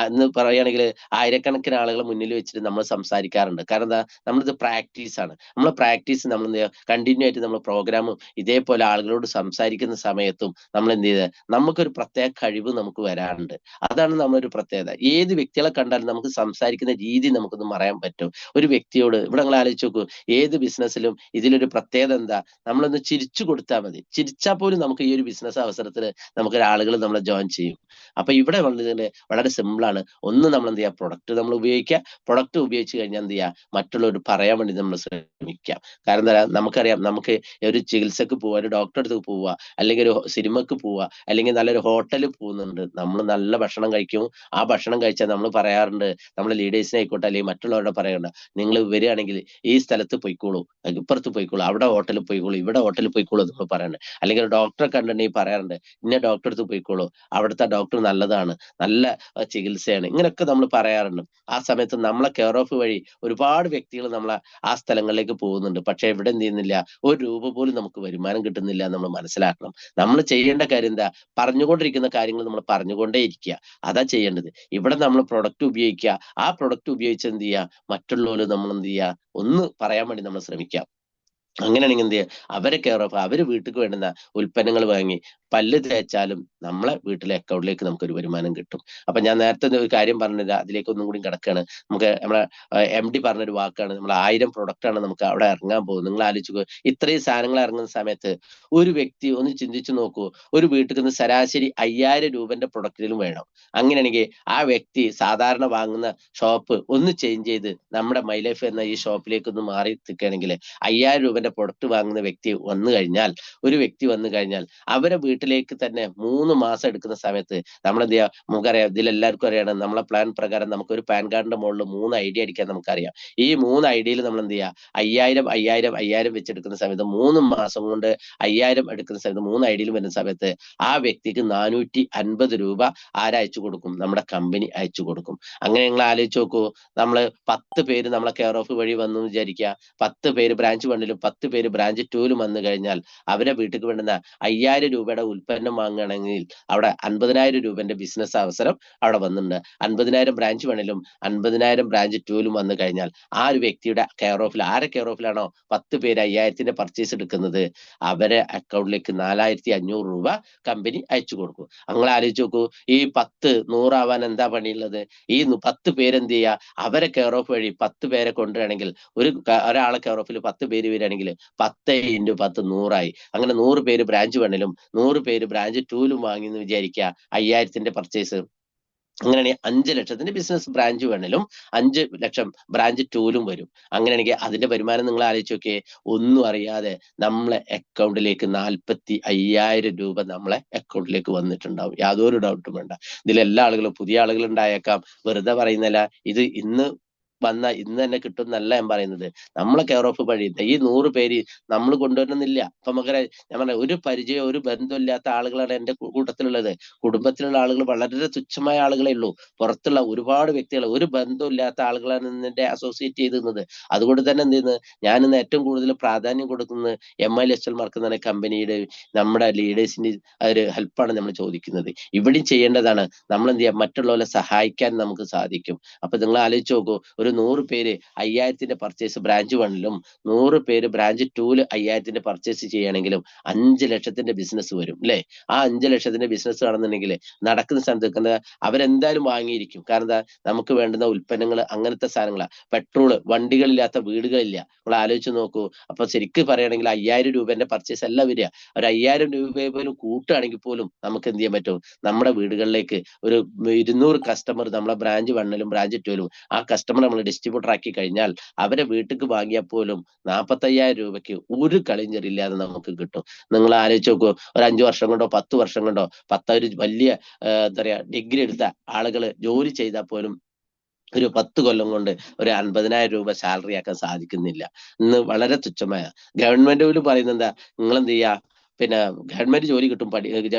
പറയുകയാണെങ്കിൽ ആയിരക്കണക്കിന് ആളുകളെ മുന്നിൽ വെച്ചിട്ട് നമ്മൾ സംസാരിക്കാറുണ്ട്. കാരണം എന്താ, നമ്മളിത് പ്രാക്ടീസ് ആണ്. നമ്മൾ കണ്ടിന്യൂ ആയിട്ട് നമ്മൾ പ്രോഗ്രാമും ഇതേപോലെ ആളുകളോട് സംസാരിക്കുന്ന സമയത്തും നമ്മൾ എന്ത് ചെയ്ത്, നമുക്കൊരു പ്രത്യേക കഴിവ് നമുക്ക് വരാറുണ്ട്. അതാണ് നമ്മളൊരു പ്രത്യേകത. ഏത് വ്യക്തികളെ കണ്ടാലും നമുക്ക് സംസാരിക്കുന്ന രീതി നമുക്കൊന്ന് പറയാൻ പറ്റും. ഒരു വ്യക്തിയോട് ഇവിടെ നിങ്ങൾ ആലോചിച്ച് നോക്കൂ, ഏത് ബിസിനസ്സിലും ഇതിലൊരു പ്രത്യേകത എന്താ, നമ്മളൊന്ന് ചിരിച്ചു കൊടുത്താൽ മതി. ചിരിച്ചാൽ പോലും നമുക്ക് ഈ ഒരു ബിസിനസ് അവസരത്തിൽ നമുക്ക് ആളുകൾ നമ്മളെ ജോയിൻ ചെയ്യും. അപ്പൊ ഇവിടെ വളരെ സിമ്പിൾ ആണ്. ഒന്ന് നമ്മൾ എന്ത് ചെയ്യുക, പ്രൊഡക്റ്റ് നമ്മൾ ഉപയോഗിക്കുക. പ്രൊഡക്റ്റ് ഉപയോഗിച്ച് കഴിഞ്ഞാൽ എന്ത് ചെയ്യുക, മറ്റുള്ളവർ പറയാൻ വേണ്ടി നമ്മൾ ശ്രമിക്കാം. കാരണം എന്താ, നമുക്കറിയാം, നമുക്ക് ഒരു ചികിത്സക്ക് പോവുക, ഒരു ഡോക്ടറെ അടുത്ത് പോവുക, അല്ലെങ്കിൽ ഒരു സിനിമക്ക് പോവുക, അല്ലെങ്കിൽ നല്ലൊരു ഹോട്ടലിൽ പോകുന്നുണ്ട്, നമ്മൾ നല്ല ഭക്ഷണം കഴിക്കും. ആ ഭക്ഷണം കഴിച്ചാൽ നമ്മൾ പറയാറുണ്ട്, നമ്മുടെ ലീഡേഴ്സിനെ ആയിക്കോട്ടെ അല്ലെങ്കിൽ മറ്റുള്ളവരുടെ പറയാറുണ്ട്, നിങ്ങൾ വരികയാണെങ്കിൽ ഈ സ്ഥലത്ത് പോയിക്കോളൂ, ഇപ്പുറത്ത് പോയിക്കോളൂ, അവിടെ ഹോട്ടലിൽ പോയിക്കോളൂ, ഇവിടെ ഹോട്ടലിൽ പോയിക്കോളൂ നമ്മൾ പറയാറുണ്ട്. അല്ലെങ്കിൽ ഡോക്ടറെ കണ്ടിട്ടുണ്ടെങ്കിൽ പറയാറുണ്ട്, ഇന്ന ഡോക്ടറെ അടുത്ത് പോയിക്കോളൂ, അവിടുത്തെ ഡോക്ടർ നല്ലതാണ്, നല്ല ചികിത്സയാണ്, ഇങ്ങനെയൊക്കെ നമ്മൾ പറയാറുണ്ട്. ആ സമയത്ത് നമ്മളെ കെയർ ഓഫ് വഴി ഒരുപാട് വ്യക്തികൾ നമ്മളെ ആ സ്ഥലങ്ങളിലേക്ക് പോകുന്നുണ്ട്. പക്ഷെ ഇവിടെ എന്ത് ചെയ്യുന്നില്ല, ഒരു രൂപ പോലും നമുക്ക് വരുമാനം കിട്ടുന്നില്ല. നമ്മൾ മനസ്സിലാക്കണം. നമ്മൾ ചെയ്യേണ്ട കാര്യം എന്താ, പറഞ്ഞുകൊണ്ടിരിക്കുന്ന കാര്യങ്ങൾ നമ്മൾ പറഞ്ഞുകൊണ്ടേ ഇരിക്കുക, അതാ ചെയ്യേണ്ടത്. ഇവിടെ നമ്മൾ പ്രൊഡക്റ്റ് ഉപയോഗിക്കുക. ആ പ്രൊഡക്റ്റ് ഉപയോഗിച്ച് എന്ത് ചെയ്യുക, മറ്റുള്ളവർ നമ്മൾ എന്ത് ചെയ്യുക, ഒന്ന് പറയാൻ വേണ്ടി നമ്മൾ ശ്രമിക്കാം. അങ്ങനെയാണെങ്കിൽ എന്ത് ചെയ്യുക, അവരെ കെയർ ഓഫ്, അവര് വീട്ടിലേക്ക് വേണ്ടുന്ന ഉൽപ്പന്നങ്ങൾ വാങ്ങി പല്ല് തേച്ചാലും നമ്മളെ വീട്ടിലെ അക്കൗണ്ടിലേക്ക് നമുക്കൊരു വരുമാനം കിട്ടും. അപ്പൊ ഞാൻ നേരത്തെ ഒരു കാര്യം പറഞ്ഞത് അതിലേക്ക് ഒന്നും കൂടി കിടക്കുകയാണ്. നമുക്ക് നമ്മളെ MD പറഞ്ഞൊരു വാക്കാണ്, നമ്മൾ 1000 പ്രൊഡക്റ്റ് ആണ് നമുക്ക് അവിടെ ഇറങ്ങാൻ പോകുന്നത്. നിങ്ങൾ ആലോചിക്കുക, ഇത്രയും സാധനങ്ങൾ ഇറങ്ങുന്ന സമയത്ത് ഒരു വ്യക്തി ഒന്ന് ചിന്തിച്ചു നോക്കൂ, ഒരു വീട്ടിൽ നിന്ന് ശരാശരി 5000 രൂപന്റെ പ്രൊഡക്റ്റിലും വേണം. അങ്ങനെയാണെങ്കിൽ ആ വ്യക്തി സാധാരണ വാങ്ങുന്ന ഷോപ്പ് ഒന്ന് ചേഞ്ച് ചെയ്ത് നമ്മുടെ മൈ ലൈഫ് എന്ന ഈ ഷോപ്പിലേക്ക് ഒന്ന് മാറി നിൽക്കുകയാണെങ്കിൽ 5000 രൂപന്റെ പ്രൊഡക്റ്റ് വാങ്ങുന്ന ഒരു വ്യക്തി വന്നു കഴിഞ്ഞാൽ അവരെ വീട്ടിലേക്ക് തന്നെ 3 മാസം എടുക്കുന്ന സമയത്ത് നമ്മൾ എന്ത് ചെയ്യുക, നമുക്കറിയാം, ഇതിലെല്ലാവർക്കും അറിയണം, നമ്മളെ പ്ലാൻ പ്രകാരം നമുക്ക് ഒരു പാൻ കാർഡിന്റെ മുകളിൽ 3 ID അടിക്കാൻ നമുക്കറിയാം. ഈ 3 IDയിൽ നമ്മൾ എന്ത് ചെയ്യുക, 5000 5000 5000 വെച്ചെടുക്കുന്ന സമയത്ത് 3 മാസം കൊണ്ട് 5000 എടുക്കുന്ന സമയത്ത് 3 IDയിൽ വരുന്ന സമയത്ത് ആ വ്യക്തിക്ക് 450 രൂപ ആരയച്ചു കൊടുക്കും, നമ്മുടെ കമ്പനി അയച്ചു കൊടുക്കും. അങ്ങനെ നിങ്ങൾ ആലോചിച്ച് നോക്കൂ, നമ്മൾ 10 പേര് നമ്മളെ കെയർ ഓഫ് വഴി വന്നു വിചാരിക്കുക, 10 പേര് ബ്രാഞ്ച് 1ലും 10 പേര് ബ്രാഞ്ച് 2ലും വന്നു കഴിഞ്ഞാൽ അവരെ വീട്ടിലേക്ക് വേണ്ടുന്ന 5000 രൂപയുടെ ഉൽപ്പന്നം വാങ്ങുകയാണെങ്കിൽ അവിടെ 50,000 രൂപന്റെ ബിസിനസ് അവസരം അവിടെ വന്നിട്ടുണ്ട്. 50,000 ബ്രാഞ്ച് വേണേലും 50,000 ബ്രാഞ്ച് 2ലും വന്നു കഴിഞ്ഞാൽ ആ ഒരു വ്യക്തിയുടെ കെയർ ഓഫിൽ ആരെ കെയർ ഓഫിലാണോ 10 പേര് 5,000ന്റെ പർച്ചേസ് എടുക്കുന്നത് അവരെ അക്കൗണ്ടിലേക്ക് 4,500 രൂപ കമ്പനി അയച്ചു കൊടുക്കും. അങ്ങനെ ആലോചിച്ച് നോക്കൂ, ഈ 10 100 ആവാൻ എന്താ പണിയുള്ളത്? ഈ 10 പേരെന്ത് ചെയ്യുക, അവരെ കെയർ ഓഫ് വഴി 10 പേരെ കൊണ്ടുവരികയാണെങ്കിൽ ഒരാളെ കെയർ ഓഫിൽ 10 പേര് വരികയാണെങ്കിൽ 10 × 10 100 അങ്ങനെ 100 പേര് ബ്രാഞ്ച് വേണേലും 100 പേര് ബ്രാഞ്ച് 2ലും വാങ്ങി എന്ന് വിചാരിക്കുക, 5,000ന്റെ പർച്ചേസ്. അങ്ങനെയാണെങ്കിൽ 5 ലക്ഷത്തിന്റെ ബിസിനസ് ബ്രാഞ്ച് വേണേലും 5 ലക്ഷം ബ്രാഞ്ച് 2ലും വരും. അങ്ങനെയാണെങ്കിൽ അതിന്റെ വരുമാനം നിങ്ങൾ ആലോചിച്ച് നോക്കിയേ. ഒന്നും അറിയാതെ നമ്മളെ അക്കൗണ്ടിലേക്ക് 45,000 രൂപ നമ്മളെ അക്കൗണ്ടിലേക്ക് വന്നിട്ടുണ്ടാവും. യാതൊരു ഡൗട്ടും വേണ്ട. ഇതിലെല്ലാ ആളുകളും പുതിയ ആളുകൾ ഉണ്ടായേക്കാം, വെറുതെ പറയുന്നില്ല. ഇത് ഇന്ന് തന്നെ കിട്ടും എന്നല്ല ഞാൻ പറയുന്നത്. നമ്മളെ കെയർ ഓഫ് വഴി ഈ 100 പേര് നമ്മൾ കൊണ്ടുവരുന്നില്ല. അപ്പൊ നമുക്കറിയാം, ഞാൻ പറഞ്ഞ ഒരു പരിചയം ഒരു ബന്ധമില്ലാത്ത ആളുകളാണ് എന്റെ കൂട്ടത്തിലുള്ളത്. കുടുംബത്തിലുള്ള ആളുകൾ വളരെ തുച്ഛമായ ആളുകളെ ഉള്ളൂ. പുറത്തുള്ള ഒരുപാട് വ്യക്തികൾ ഒരു ബന്ധമില്ലാത്ത ആളുകളാണ് എന്നെ അസോസിയേറ്റ് ചെയ്തിരുന്നത്. അതുകൊണ്ട് തന്നെ എന്ത് ചെയ്യുന്നത്, ഞാൻ ഇന്ന് ഏറ്റവും കൂടുതൽ പ്രാധാന്യം കൊടുക്കുന്നത് MILSL മാർക്ക് എന്ന കമ്പനിയുടെ നമ്മുടെ ലീഡേഴ്സിന്റെ ഒരു ഹെൽപ്പാണ് നമ്മൾ ചോദിക്കുന്നത്. ഇവിടെയും ചെയ്യേണ്ടതാണ്. നമ്മൾ എന്ത് ചെയ്യാം, മറ്റുള്ളവരെ സഹായിക്കാൻ നമുക്ക് സാധിക്കും. അപ്പൊ നിങ്ങൾ ആലോചിച്ച് നോക്കൂ, ഒരു 100 പേര് 5,000ന്റെ പർച്ചേസ് ബ്രാഞ്ച് 1ലും 100 പേര് ബ്രാഞ്ച് 2ല് 5,000ന്റെ പർച്ചേസ് ചെയ്യുകയാണെങ്കിലും 5 ലക്ഷത്തിന്റെ ബിസിനസ് വരും അല്ലെ? ആ 5 ലക്ഷത്തിന്റെ ബിസിനസ് ആണെന്നുണ്ടെങ്കിൽ നടക്കുന്ന സ്ഥലത്ത് അവരെന്തായാലും വാങ്ങിയിരിക്കും. കാരണം എന്താ, നമുക്ക് വേണ്ടുന്ന ഉൽപ്പന്നങ്ങൾ അങ്ങനത്തെ സാധനങ്ങളാ. പെട്രോള്, വണ്ടികളില്ലാത്ത വീടുകളില്ല. നമ്മൾ ആലോചിച്ച് നോക്കൂ. അപ്പൊ ശരിക്കും പറയുകയാണെങ്കിൽ 5,000 രൂപന്റെ പർച്ചേസ് അല്ല വരിക. ഒരു 5,000 രൂപ പോലും കൂട്ടുകയാണെങ്കിൽ പോലും നമുക്ക് എന്ത് ചെയ്യാൻ പറ്റും, നമ്മുടെ വീടുകളിലേക്ക് ഒരു 200 കസ്റ്റമർ നമ്മളെ ബ്രാഞ്ച് 1ലും ബ്രാഞ്ച് 2ലും ആ കസ്റ്റമർ നമ്മൾ ഡിസ്ട്രിബ്യൂട്ടർ ആക്കി കഴിഞ്ഞാൽ അവരെ വീട്ടിലേക്ക് വാങ്ങിയാൽ പോലും 45,000 രൂപയ്ക്ക് ഒരു കളിഞ്ചെറിയില്ലാതെ നമുക്ക് കിട്ടും. നിങ്ങൾ ആലോചിച്ച് നോക്കൂ, ഒരു 5 വർഷം കൊണ്ടോ 10 വർഷം കൊണ്ടോ ഒരു വലിയ എന്താ പറയാ ഡിഗ്രി എടുത്ത ആളുകൾ ജോലി ചെയ്താൽ പോലും ഒരു 10 കൊല്ലം കൊണ്ട് ഒരു 50,000 രൂപ സാലറി ആക്കാൻ സാധിക്കുന്നില്ല. ഇന്ന് വളരെ തുച്ഛമായ ഗവൺമെന്റ് പോലും പറയുന്നത് എന്താ, നിങ്ങൾ എന്ത് ചെയ്യാ, പിന്നെ ഗവൺമെന്റ് ജോലി കിട്ടും,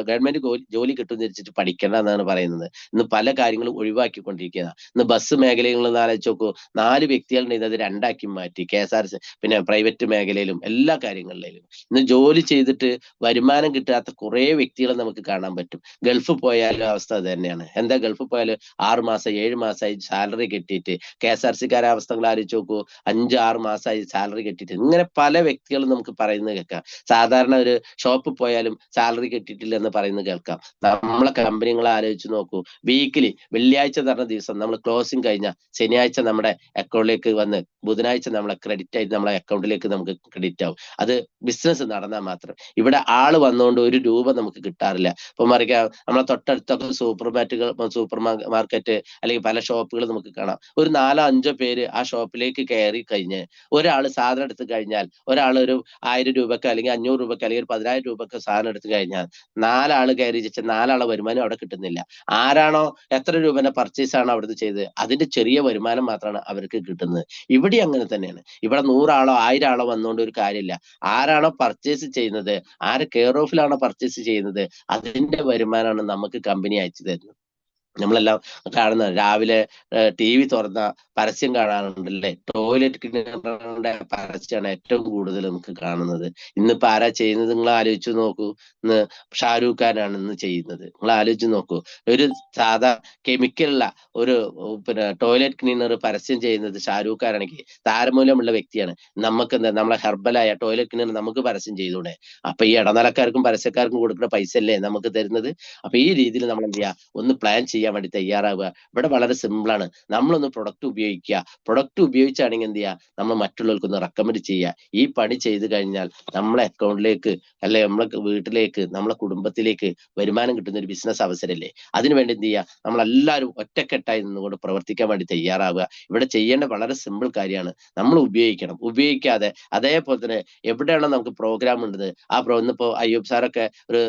ഗവൺമെന്റ് ജോലി കിട്ടും ധരിച്ചിട്ട് പഠിക്കേണ്ട എന്നാണ് പറയുന്നത്. ഇന്ന് പല കാര്യങ്ങളും ഒഴിവാക്കിക്കൊണ്ടിരിക്കുകയാണ്. ഇന്ന് ബസ് മേഖലയിൽ ആലോചിച്ച് നോക്കൂ, 4 വ്യക്തികളുടെ അത് 2 മാറ്റി. KSRTC പിന്നെ പ്രൈവറ്റ് മേഖലയിലും എല്ലാ കാര്യങ്ങളിലും ഇന്ന് ജോലി ചെയ്തിട്ട് വരുമാനം കിട്ടാത്ത കുറെ വ്യക്തികളെ നമുക്ക് കാണാൻ പറ്റും. ഗൾഫിൽ പോയാലും അവസ്ഥ അത് തന്നെയാണ്. എന്താ, ഗൾഫിൽ പോയാലും 6 മാസം 7 മാസമായി സാലറി കിട്ടിയിട്ട്, KSRTCക്കാരെ അവസ്ഥകൾ ആലോചിച്ച് നോക്കൂ, 5-6 മാസമായി സാലറി കിട്ടിയിട്ട്. ഇങ്ങനെ പല വ്യക്തികളും നമുക്ക് പറയുന്നത് കേൾക്കാം. സാധാരണ ഒരു ഷോപ്പിൽ പോയാലും സാലറി കിട്ടിയിട്ടില്ല എന്ന് പറയുന്നത് കേൾക്കാം. നമ്മളെ കമ്പനികളെ ആലോചിച്ച് നോക്കൂ, വീക്കിലി വെള്ളിയാഴ്ച നടന്ന ദിവസം നമ്മൾ ക്ലോസിംഗ് കഴിഞ്ഞ ശനിയാഴ്ച നമ്മുടെ അക്കൗണ്ടിലേക്ക് വന്ന് ബുധനാഴ്ച നമ്മളെ ക്രെഡിറ്റ് ആയിട്ട് നമ്മളെ അക്കൗണ്ടിലേക്ക് നമുക്ക് ക്രെഡിറ്റ് ആവും. അത് ബിസിനസ് നടന്നാൽ മാത്രം. ഇവിടെ ആള് വന്നുകൊണ്ട് ഒരു രൂപ നമുക്ക് കിട്ടാറില്ല. ഇപ്പൊ മറിക്കാം, നമ്മളെ തൊട്ടടുത്തൊക്കെ സൂപ്പർ മാർക്കറ്റ് അല്ലെങ്കിൽ പല ഷോപ്പുകൾ നമുക്ക് കാണാം. ഒരു 4-5 പേര് ആ ഷോപ്പിലേക്ക് കയറി കഴിഞ്ഞ് ഒരാൾ സാധനം എടുത്തു കഴിഞ്ഞാൽ, ഒരാൾ ഒരു 1,000 രൂപക്ക് അല്ലെങ്കിൽ 500 രൂപക്ക് അല്ലെങ്കിൽ 10,000 രൂപക്ക് സാധനം എടുത്തു കഴിഞ്ഞാൽ 4 ആള് കയറി വെച്ച 4 ആളെ വരുമാനം അവിടെ കിട്ടുന്നില്ല. ആരാണോ എത്ര രൂപന്റെ പർച്ചേസ് ആണ് അവിടുന്ന് ചെയ്തത് അതിന്റെ ചെറിയ വരുമാനം മാത്രമാണ് അവർക്ക് കിട്ടുന്നത്. ഇവിടെ അങ്ങനെ തന്നെയാണ്. ഇവിടെ 100 ആളോ 1000 ആളോ വന്നുകൊണ്ട് ഒരു കാര്യമില്ല. ആരാണോ പർച്ചേസ് ചെയ്യുന്നത്, ആര് കെയർ ഓഫിലാണോ പർച്ചേസ് ചെയ്യുന്നത്, അതിന്റെ വരുമാനമാണ് നമുക്ക് കമ്പനി അയച്ചു തരുന്നത്. നമ്മളെല്ലാം കാണുന്ന രാവിലെ TV തുറന്ന പരസ്യം കാണാറുണ്ടല്ലേ, ടോയ്ലറ്റ് ക്ലീനറുടെ പരസ്യമാണ് ഏറ്റവും കൂടുതൽ നമുക്ക് കാണുന്നത്. ഇന്നിപ്പോ ആരാ ചെയ്യുന്നത് നിങ്ങൾ ആലോചിച്ച് നോക്കൂ. ഇന്ന് ഷാരൂഖ് ഖാനാണ് ഇന്ന് ചെയ്യുന്നത്. നിങ്ങൾ ആലോചിച്ച് നോക്കൂ, ഒരു സാധാ കെമിക്കലുള്ള ഒരു പിന്നെ ടോയ്ലറ്റ് ക്ലീനർ പരസ്യം ചെയ്യുന്നത് ഷാരൂഖ് ഖാനാണെങ്കിൽ താരമൂല്യമുള്ള വ്യക്തിയാണ്. നമുക്ക് എന്താ, നമ്മളെ ഹെർബലായ ടോയ്ലറ്റ് ക്ലീനർ നമുക്ക് പരസ്യം ചെയ്തൂടെ? അപ്പൊ ഈ ഇടനിലക്കാർക്കും പരസ്യക്കാർക്കും കൊടുക്കുന്ന പൈസ അല്ലേ നമുക്ക് തരുന്നത്? അപ്പൊ ഈ രീതിയിൽ നമ്മൾ എന്ത് ചെയ്യുക, ഒന്ന് പ്ലാൻ ചെയ്യാൻ വേണ്ടി തയ്യാറാവുക. ഇവിടെ വളരെ സിമ്പിൾ ആണ്. നമ്മളൊന്ന് പ്രൊഡക്റ്റ് ഉപയോഗിക്കുക. പ്രൊഡക്റ്റ് ഉപയോഗിച്ചാണെങ്കിൽ എന്ത് ചെയ്യുക, നമ്മൾ മറ്റുള്ളവർക്കൊന്ന് റെക്കമെൻഡ് ചെയ്യുക. ഈ പണി ചെയ്തു കഴിഞ്ഞാൽ നമ്മളെ അക്കൗണ്ടിലേക്ക് അല്ലെ നമ്മളെ വീട്ടിലേക്ക് നമ്മളെ കുടുംബത്തിലേക്ക് വരുമാനം കിട്ടുന്ന ഒരു ബിസിനസ് അവസരമല്ലേ? അതിനുവേണ്ടി എന്ത് ചെയ്യുക, നമ്മളെല്ലാവരും ഒറ്റക്കെട്ടായി നിന്നുകൊണ്ട് പ്രവർത്തിക്കാൻ വേണ്ടി തയ്യാറാവുക. ഇവിടെ ചെയ്യേണ്ട വളരെ സിമ്പിൾ കാര്യമാണ്. നമ്മൾ ഉപയോഗിക്കണം. ഉപയോഗിക്കാതെ അതേപോലെ തന്നെ എവിടെയാണോ നമുക്ക് പ്രോഗ്രാം ഉള്ളത് ആ ഇന്നിപ്പോ അയ്യൂബ് സാറൊക്കെ ഒരു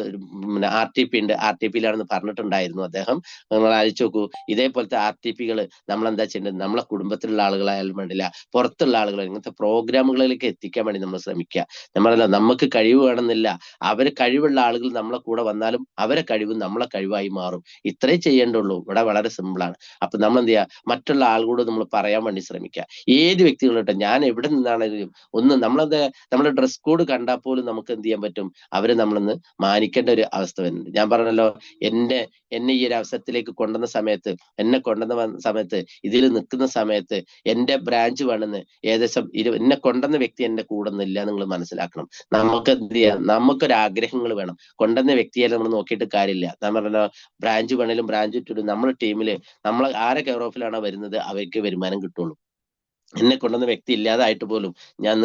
RTP ഉണ്ട്, RTPയിലാണെന്ന് പറഞ്ഞിട്ടുണ്ടായിരുന്നു അദ്ദേഹം. നിങ്ങൾ ആലോചിച്ച് നോക്കൂ, ഇതേപോലത്തെ RTPകൾ നമ്മളെന്താ ചെയ്യേണ്ടത്, നമ്മളെ കുടുംബത്തിലുള്ള ആളുകളായാലും വേണ്ടില്ല, പുറത്തുള്ള ആളുകൾ ഇങ്ങനത്തെ പ്രോഗ്രാമുകളിലേക്ക് എത്തിക്കാൻ വേണ്ടി നമ്മൾ ശ്രമിക്കുക. നമ്മളല്ല, നമുക്ക് കഴിവ് വേണമെന്നില്ല, അവരെ കഴിവുള്ള ആളുകൾ നമ്മളെ കൂടെ വന്നാലും അവരെ കഴിവ് നമ്മളെ കഴിവായി മാറും. ഇത്രേ ചെയ്യേണ്ടുള്ളൂ. ഇവിടെ വളരെ സിമ്പിളാണ്. അപ്പൊ നമ്മൾ എന്ത് ചെയ്യുക, മറ്റുള്ള ആളുകളോട് നമ്മൾ പറയാൻ വേണ്ടി ശ്രമിക്കുക. ഏത് വ്യക്തികളോട്ടെ, ഞാൻ എവിടെ നിന്നാണെങ്കിലും ഒന്ന് നമ്മളത് നമ്മുടെ ഡ്രസ് കോഡ് കണ്ടാൽ പോലും നമുക്ക് എന്ത് ചെയ്യാൻ പറ്റും, അവരെ നമ്മളൊന്ന് മാനിക്കേണ്ട ഒരു അവസ്ഥ വരുന്നുണ്ട്. ഞാൻ പറഞ്ഞല്ലോ, എന്നെ ഈ ഒരു അവസരത്തിലേക്ക് കൊണ്ടുവന്ന സമയത്ത്, എന്നെ കൊണ്ടുവന്ന സമയത്ത്, ഇതിൽ നിൽക്കുന്ന സമയത്ത് എന്റെ ബ്രാഞ്ച് വേണമെന്ന് ഏകദേശം എന്നെ കൊണ്ടുവന്ന വ്യക്തി എന്റെ കൂടെ ഒന്നില്ല. നിങ്ങൾ മനസ്സിലാക്കണം. നമുക്ക് എന്ത് ചെയ്യാം, നമുക്കൊരാഗ്രഹങ്ങൾ വേണം. കൊണ്ടുവന്ന വ്യക്തിയെ നമ്മൾ നോക്കിയിട്ട് കാര്യമില്ല. ഞാൻ പറഞ്ഞല്ലോ, ബ്രാഞ്ച് വേണേലും ബ്രാഞ്ച് ഇട്ടിട്ട് നമ്മുടെ ടീമില് നമ്മൾ ആരെ കെയർ ഓഫിലാണോ വരുന്നത് അവർക്ക് വരുമാനം കിട്ടുള്ളൂ. എന്നെ കൊണ്ടുവന്ന വ്യക്തി ഇല്ലാതായിട്ട് പോലും ഞാൻ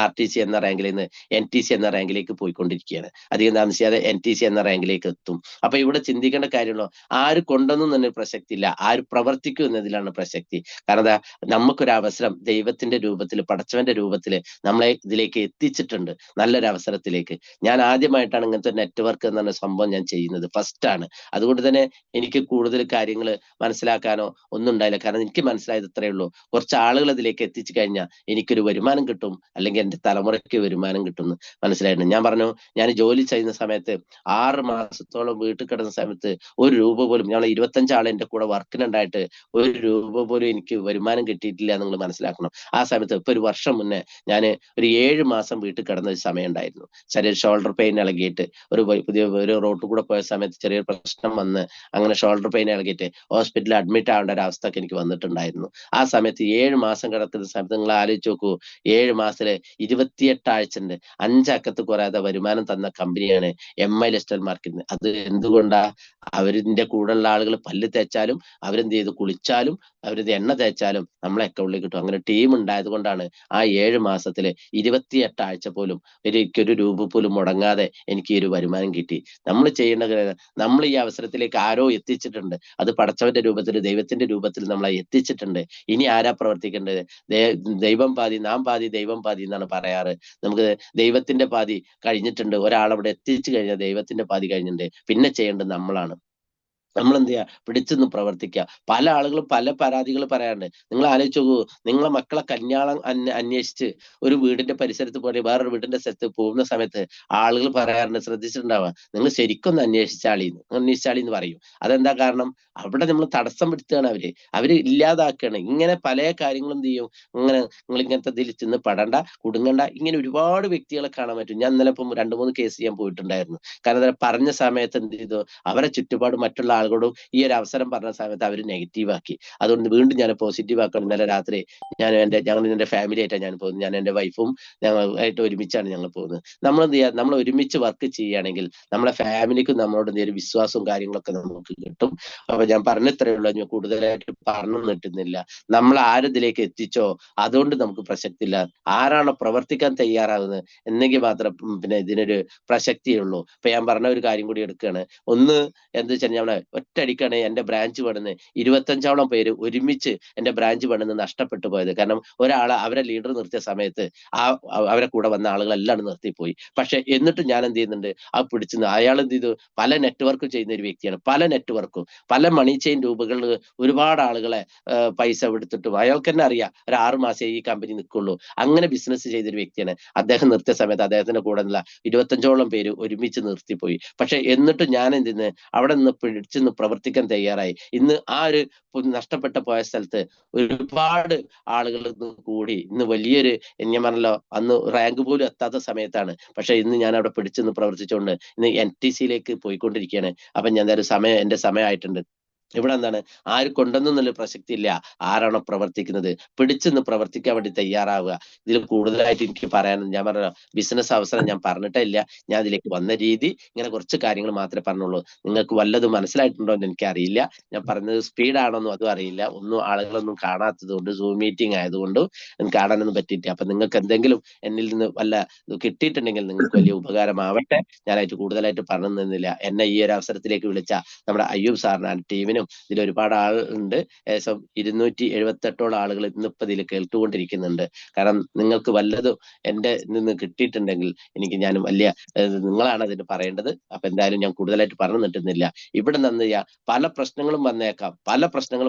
RTC എന്ന റാങ്കിൽ നിന്ന് NTC എന്ന റാങ്കിലേക്ക് പോയിക്കൊണ്ടിരിക്കുകയാണ്. അധികം താമസിയാതെ NTC എന്ന റാങ്കിലേക്ക് എത്തും. അപ്പൊ ഇവിടെ ചിന്തിക്കേണ്ട കാര്യമുള്ളൂ, ആര് കൊണ്ടുവന്നു തന്നെ പ്രസക്തി ഇല്ല, ആര് പ്രവർത്തിക്കും എന്നതിലാണ് പ്രസക്തി. കാരണം എന്താ, നമുക്കൊരു അവസരം ദൈവത്തിന്റെ രൂപത്തിൽ, പടച്ചവന്റെ രൂപത്തിൽ നമ്മളെ ഇതിലേക്ക് എത്തിച്ചിട്ടുണ്ട്, നല്ലൊരു അവസരത്തിലേക്ക്. ഞാൻ ആദ്യമായിട്ടാണ് ഇങ്ങനത്തെ നെറ്റ്വർക്ക് എന്ന സംഭവം ഞാൻ ചെയ്യുന്നത്, ഫസ്റ്റ് ആണ്. അതുകൊണ്ട് തന്നെ എനിക്ക് കൂടുതൽ കാര്യങ്ങൾ മനസ്സിലാക്കാനോ ഒന്നും ഉണ്ടായില്ല. കാരണം എനിക്ക് മനസ്സിലായത് ഇത്രയേ ഉള്ളൂ, കുറച്ച് ആളുകൾ അതിലേക്ക് എത്തിച്ചു കഴിഞ്ഞാൽ എനിക്കൊരു വരുമാനം കിട്ടും, അല്ലെങ്കിൽ എന്റെ തലമുറയ്ക്ക് വരുമാനം കിട്ടും എന്ന് മനസ്സിലായിരുന്നു. ഞാൻ പറഞ്ഞു, ഞാൻ ജോലി ചെയ്യുന്ന സമയത്ത് 6 മാസത്തോളം വീട്ടിൽ കിടന്ന സമയത്ത് ഒരു രൂപ പോലും, ഞങ്ങൾ 25 ആൾ എന്റെ കൂടെ വർക്കിനുണ്ടായിട്ട് ഒരു രൂപ പോലും എനിക്ക് വരുമാനം കിട്ടിയിട്ടില്ല. നിങ്ങൾ മനസ്സിലാക്കണം. ആ സമയത്ത് ഇപ്പൊ ഒരു വർഷം മുന്നേ ഞാൻ ഒരു 7 മാസം വീട്ടിൽ കിടന്ന ഒരു സമയം ഉണ്ടായിരുന്നു. ചെറിയ ഷോൾഡർ പെയിൻ ഇളകിയിട്ട് പുതിയ ഒരു റോട്ടിൽ കൂടെ പോയ സമയത്ത് ചെറിയൊരു പ്രശ്നം വന്ന് അങ്ങനെ ഷോൾഡർ പെയിൻ ഇളകിയിട്ട് ഹോസ്പിറ്റലിൽ അഡ്മിറ്റ് ആവേണ്ട ഒരു അവസ്ഥ എനിക്ക് വന്നിട്ടുണ്ടായിരുന്നു. ആ സമയത്ത് 7 മാസം കിടക്കുന്ന സമയത്ത് നിങ്ങൾ ആലോചിച്ച് നോക്കൂ, 7 മാസത്തില് 28 ആഴ്ച ഉണ്ട്, 5 അക്കത്ത് കുറയാതെ വരുമാനം തന്ന കമ്പനിയാണ് MI ടെക്സ്റ്റൈൽ മാർക്കറ്റ്. അത് എന്തുകൊണ്ടാ, അവരിന്റെ കൂടെയുള്ള ആളുകൾ പല്ല് തേച്ചാലും, അവരെന്ത് ചെയ്ത് കുളിച്ചാലും, അവരിത് എണ്ണ തേച്ചാലും നമ്മളെ അക്കൗണ്ടിലേക്ക് കിട്ടും. അങ്ങനെ ടീം ഉണ്ടായത് കൊണ്ടാണ് ആ 7 മാസത്തില് 28 ആഴ്ച പോലും എനിക്കൊരു രൂപ പോലും മുടങ്ങാതെ എനിക്ക് ഈ ഒരു വരുമാനം കിട്ടി. നമ്മൾ ചെയ്യേണ്ട, നമ്മൾ ഈ അവസരത്തിലേക്ക് ആരോ എത്തിച്ചിട്ടുണ്ട്. അത് പടച്ചവന്റെ രൂപത്തിൽ, ദൈവത്തിന്റെ രൂപത്തിൽ നമ്മളെ എത്തിച്ചിട്ടുണ്ട്. ഇനി ആരാ പ്രവർത്തിക്കേണ്ടത്? ദൈവം പാതി നാം പാതി ദൈവം പാതി എന്നാണ് പറയാറ്. നമുക്ക് ദൈവത്തിന്റെ പാതി കഴിഞ്ഞിട്ടുണ്ട്, ഒരാളവിടെ എത്തിച്ചു കഴിഞ്ഞാൽ ദൈവത്തിന്റെ പാതി കഴിഞ്ഞിട്ടുണ്ട്. പിന്നെ ചെയ്യേണ്ടത് നമ്മളാണ്. നമ്മൾ എന്ത് ചെയ്യുക, പിടിച്ചെന്ന് പ്രവർത്തിക്കുക. പല ആളുകളും പല പരാതികൾ പറയാറുണ്ട്. നിങ്ങൾ ആലോചിച്ച് നോക്കൂ, നിങ്ങളെ മക്കളെ കല്യാണം അന്വേഷിച്ച് ഒരു വീടിന്റെ പരിസരത്ത് പോലെ വേറൊരു വീടിന്റെ സ്ഥലത്ത് പോകുന്ന സമയത്ത് ആളുകൾ പറയാറുണ്ട്, ശ്രദ്ധിച്ചിട്ടുണ്ടാവുക, നിങ്ങൾ ശരിക്കൊന്ന് അന്വേഷിച്ചാളി എന്ന് പറയും. അതെന്താ കാരണം, അവിടെ നമ്മൾ തടസ്സം പിടുത്തുകയാണ്, അവര് ഇല്ലാതാക്കുകയാണ്. ഇങ്ങനെ പല കാര്യങ്ങളും എന്ത് ചെയ്യും, ഇങ്ങനെ നിങ്ങൾ ഇങ്ങനത്തെ ഇതിൽ ചെന്ന് പെടണ്ട, കുടുങ്ങണ്ട, ഇങ്ങനെ ഒരുപാട് വ്യക്തികളെ കാണാൻ പറ്റും. ഞാൻ ഇന്നലെ ഇപ്പം 2-3 കേസ് ചെയ്യാൻ പോയിട്ടുണ്ടായിരുന്നു. കാരണം പറഞ്ഞ സമയത്ത് എന്ത് ചെയ്തു, അവരെ ചുറ്റുപാട് മറ്റുള്ള ആളുകളോടും ഈ ഒരു അവസരം പറഞ്ഞ സമയത്ത് അവർ നെഗറ്റീവ് ആക്കി. അതുകൊണ്ട് വീണ്ടും ഞാൻ പോസിറ്റീവ് ആക്കണം. ഇന്നലെ രാത്രി ഞങ്ങൾ എന്റെ ഫാമിലി ആയിട്ടാണ് ഞാൻ പോകുന്നത്. ഞാൻ എന്റെ വൈഫും ഞങ്ങളായിട്ട് ഒരുമിച്ചാണ് ഞങ്ങൾ പോകുന്നത്. നമ്മൾ എന്ത് ചെയ്യുക, നമ്മൾ ഒരുമിച്ച് വർക്ക് ചെയ്യുകയാണെങ്കിൽ നമ്മളെ ഫാമിലിക്കും നമ്മളോട് എന്തെങ്കിലും വിശ്വാസവും കാര്യങ്ങളൊക്കെ നമുക്ക് കിട്ടും. അപ്പൊ ഞാൻ പറഞ്ഞത്രേ ഉള്ളൂ, ഞാൻ കൂടുതലായിട്ട് പറഞ്ഞു നിട്ടുന്നില്ല. നമ്മൾ ആരിതിലേക്ക് എത്തിച്ചോ അതുകൊണ്ട് നമുക്ക് പ്രസക്തി ഇല്ല. ആരാണോ പ്രവർത്തിക്കാൻ തയ്യാറാകുന്നത് എന്നെങ്കിൽ മാത്രം പിന്നെ ഇതിനൊരു പ്രസക്തിയുള്ളൂ. ഇപ്പൊ ഞാൻ പറഞ്ഞ ഒരു കാര്യം കൂടി എടുക്കുകയാണ്. ഒന്ന് എന്താ വെച്ചാൽ, ഞാൻ ഒറ്റയടിക്കാണ് എന്റെ ബ്രാഞ്ച് പണിന്ന് 25ഓളം പേര് ഒരുമിച്ച് എന്റെ ബ്രാഞ്ച് പണിന്ന് നഷ്ടപ്പെട്ടു പോയത്. കാരണം ഒരാളെ അവരെ ലീഡർ നിർത്തിയ സമയത്ത് അവരെ കൂടെ വന്ന ആളുകളെല്ലാം നിർത്തിപ്പോയി. പക്ഷെ എന്നിട്ട് ഞാൻ എന്ത് ചെയ്യുന്നുണ്ട്, ആ പിടിച്ചു അയാൾ എന്ത് ചെയ്തു, പല നെറ്റ്വർക്കും ചെയ്യുന്ന ഒരു വ്യക്തിയാണ്. പല നെറ്റ്വർക്കും പല മണി ചെയിൻ രൂപകളിൽ ഒരുപാട് ആളുകളെ പൈസ എടുത്തിട്ടും അയാൾക്ക് തന്നെ അറിയാം, ഒരു 6 മാസേ ഈ കമ്പനി നിൽക്കുള്ളൂ. അങ്ങനെ ബിസിനസ് ചെയ്തൊരു വ്യക്തിയാണ്. അദ്ദേഹം നിർത്തിയ സമയത്ത് അദ്ദേഹത്തിന്റെ കൂടെ ഉള്ള 25ഓളം പേര് ഒരുമിച്ച് നിർത്തിപ്പോയി. പക്ഷെ എന്നിട്ട് ഞാൻ എന്ത് ചെയ്യുന്നത്, അവിടെ നിന്ന് പിടിച്ചെന്ന് പ്രവർത്തിക്കാൻ തയ്യാറായി. ഇന്ന് ആ ഒരു നഷ്ടപ്പെട്ട പോയ സ്ഥലത്ത് ഒരുപാട് ആളുകൾ കൂടി ഇന്ന് വലിയൊരു, ഞാൻ പറഞ്ഞല്ലോ, അന്ന് റാങ്ക് പോലും എത്താത്ത സമയത്താണ്. പക്ഷെ ഇന്ന് ഞാൻ അവിടെ പിടിച്ചെന്ന് പ്രവർത്തിച്ചുകൊണ്ട് ഇന്ന് NTCയിലേക്ക് പോയിക്കൊണ്ടിരിക്കുകയാണ്. അപ്പൊ ഞാൻ എന്തായാലും എന്റെ സമയമായിട്ടുണ്ട്. ഇവിടെ എന്താണ്, ആര് കൊണ്ടുവന്നുള്ള പ്രസക്തി ഇല്ല, ആരാണോ പ്രവർത്തിക്കുന്നത് പിടിച്ചെന്ന് പ്രവർത്തിക്കാൻ വേണ്ടി തയ്യാറാവുക. ഇതിൽ കൂടുതലായിട്ട് എനിക്ക് പറയാൻ, ഞാൻ പറഞ്ഞ ബിസിനസ് അവസരം ഞാൻ പറഞ്ഞിട്ടേ ഇല്ല. ഞാൻ അതിലേക്ക് വന്ന രീതി ഇങ്ങനെ കുറച്ച് കാര്യങ്ങൾ മാത്രമേ പറഞ്ഞുള്ളൂ. നിങ്ങൾക്ക് വല്ലതും മനസ്സിലായിട്ടുണ്ടോ എന്ന് എനിക്കറിയില്ല. ഞാൻ പറഞ്ഞത് സ്പീഡാണോന്നും അതും അറിയില്ല. ഒന്നും ആളുകളൊന്നും കാണാത്തത് കൊണ്ട്, സൂം മീറ്റിംഗ് ആയതുകൊണ്ടും എനിക്ക് കാണാനൊന്നും പറ്റിയിട്ടില്ല. അപ്പൊ നിങ്ങൾക്ക് എന്തെങ്കിലും എന്നിൽ നിന്ന് വല്ല കിട്ടിയിട്ടുണ്ടെങ്കിൽ നിങ്ങൾക്ക് വലിയ ഉപകാരമാവട്ടെ. ഞാനായിട്ട് കൂടുതലായിട്ട് പറഞ്ഞു തന്നില്ല. എന്നെ ഈ ഒരു അവസരത്തിലേക്ക് വിളിച്ച നമ്മുടെ അയ്യൂബ് സാറിന്, ടീമിന് മുഴുവനും ഇതിൽ ഒരുപാട് ആളുണ്ട്. ഏകദേശം 278 ആളുകൾ ഇന്നിപ്പോ ഇതിൽ കേട്ടുകൊണ്ടിരിക്കുന്നുണ്ട്. കാരണം നിങ്ങൾക്ക് വല്ലതും എന്റെ നിന്ന് കിട്ടിയിട്ടുണ്ടെങ്കിൽ ഞാൻ വലിയ നിങ്ങളാണ് അതിന് പറയേണ്ടത്. അപ്പൊ എന്തായാലും ഞാൻ കൂടുതലായിട്ട് പറഞ്ഞു നിട്ടുന്നില്ല. ഇവിടെ നിന്ന് പല പ്രശ്നങ്ങളും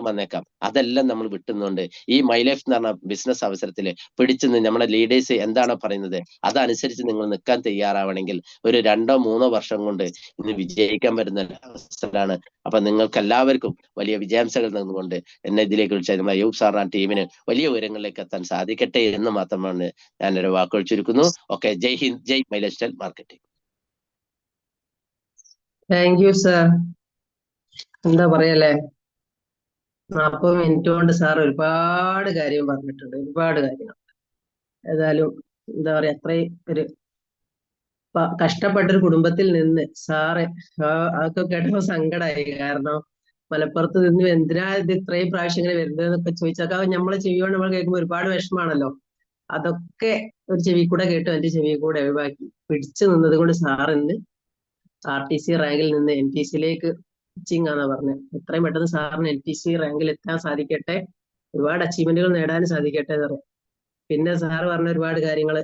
വന്നേക്കാം. അതെല്ലാം നമ്മൾ വിട്ടുന്നുണ്ട് ഈ മൈ ലൈഫ് എന്ന് പറഞ്ഞ ബിസിനസ് അവസരത്തിൽ പിടിച്ചു നിന്ന് നമ്മുടെ ലീഡേഴ്സ് എന്താണോ പറയുന്നത് അതനുസരിച്ച് നിങ്ങൾ നിൽക്കാൻ തയ്യാറാവണമെങ്കിൽ ഒരു 2-3 വർഷം കൊണ്ട് ഇന്ന് വിജയിക്കാൻ പറ്റുന്ന അവസരമാണ്. അപ്പൊ നിങ്ങൾക്ക് എല്ലാവർക്കും വലിയ വിജയാംശങ്ങൾ നേർന്നുകൊണ്ട് എന്നെ ഇതിലേക്ക് വിളിച്ച നമ്മുടെ അയ്യൂബ് സാറിന് ടീമിന് വലിയ ഉയരങ്ങളിലേക്ക് എത്താൻ സാധിക്കട്ടെ എന്ന് മാത്രമാണ് ഞാനൊരു വാക്കുകൾ ചുരുക്കുന്നു. Okay, Jai Hind, Jai my lifestyle marketing. Thank you sir. എന്താ പറയല്ലേ, 40 മിനിറ്റ് കൊണ്ട് സാർ ഒരുപാട് കാര്യം പറഞ്ഞിട്ടുണ്ട്, ഒരുപാട് കാര്യങ്ങൾ. ഏതായാലും എന്താ പറയാ, അത്രയും ഒരു കഷ്ടപ്പെട്ടൊരു കുടുംബത്തിൽ നിന്ന് സാറ് അതൊക്കെ കേട്ടപ്പോ സങ്കടമായി. കാരണം മലപ്പുറത്ത് നിന്ന് എന്തിനാ ഇത് ഇത്രയും പ്രാവശ്യം ഇങ്ങനെ വരുന്നതെന്നൊക്കെ ചോദിച്ചാൽ നമ്മളെ ചെവിയോട് നമ്മൾ കേൾക്കുമ്പോൾ ഒരുപാട് വിഷമാണല്ലോ. അതൊക്കെ ഒരു ചെവി കൂടെ കേട്ടു, എന്റെ ചെവി കൂടെ ഒഴിവാക്കി പിടിച്ചു നിന്നത് കൊണ്ട് സാർ ഇന്ന് RTC റാങ്കിൽ നിന്ന് NTC-യിലേക്ക് പിച്ചിങ് ആണെന്നാ പറഞ്ഞത്. എത്രയും പെട്ടെന്ന് സാറിന് NTC റാങ്കിൽ എത്താൻ സാധിക്കട്ടെ, ഒരുപാട് അച്ചീവ്മെന്റുകൾ നേടാൻ സാധിക്കട്ടെ എന്ന് പറയാം. പിന്നെ സാറ് പറഞ്ഞ ഒരുപാട് കാര്യങ്ങൾ,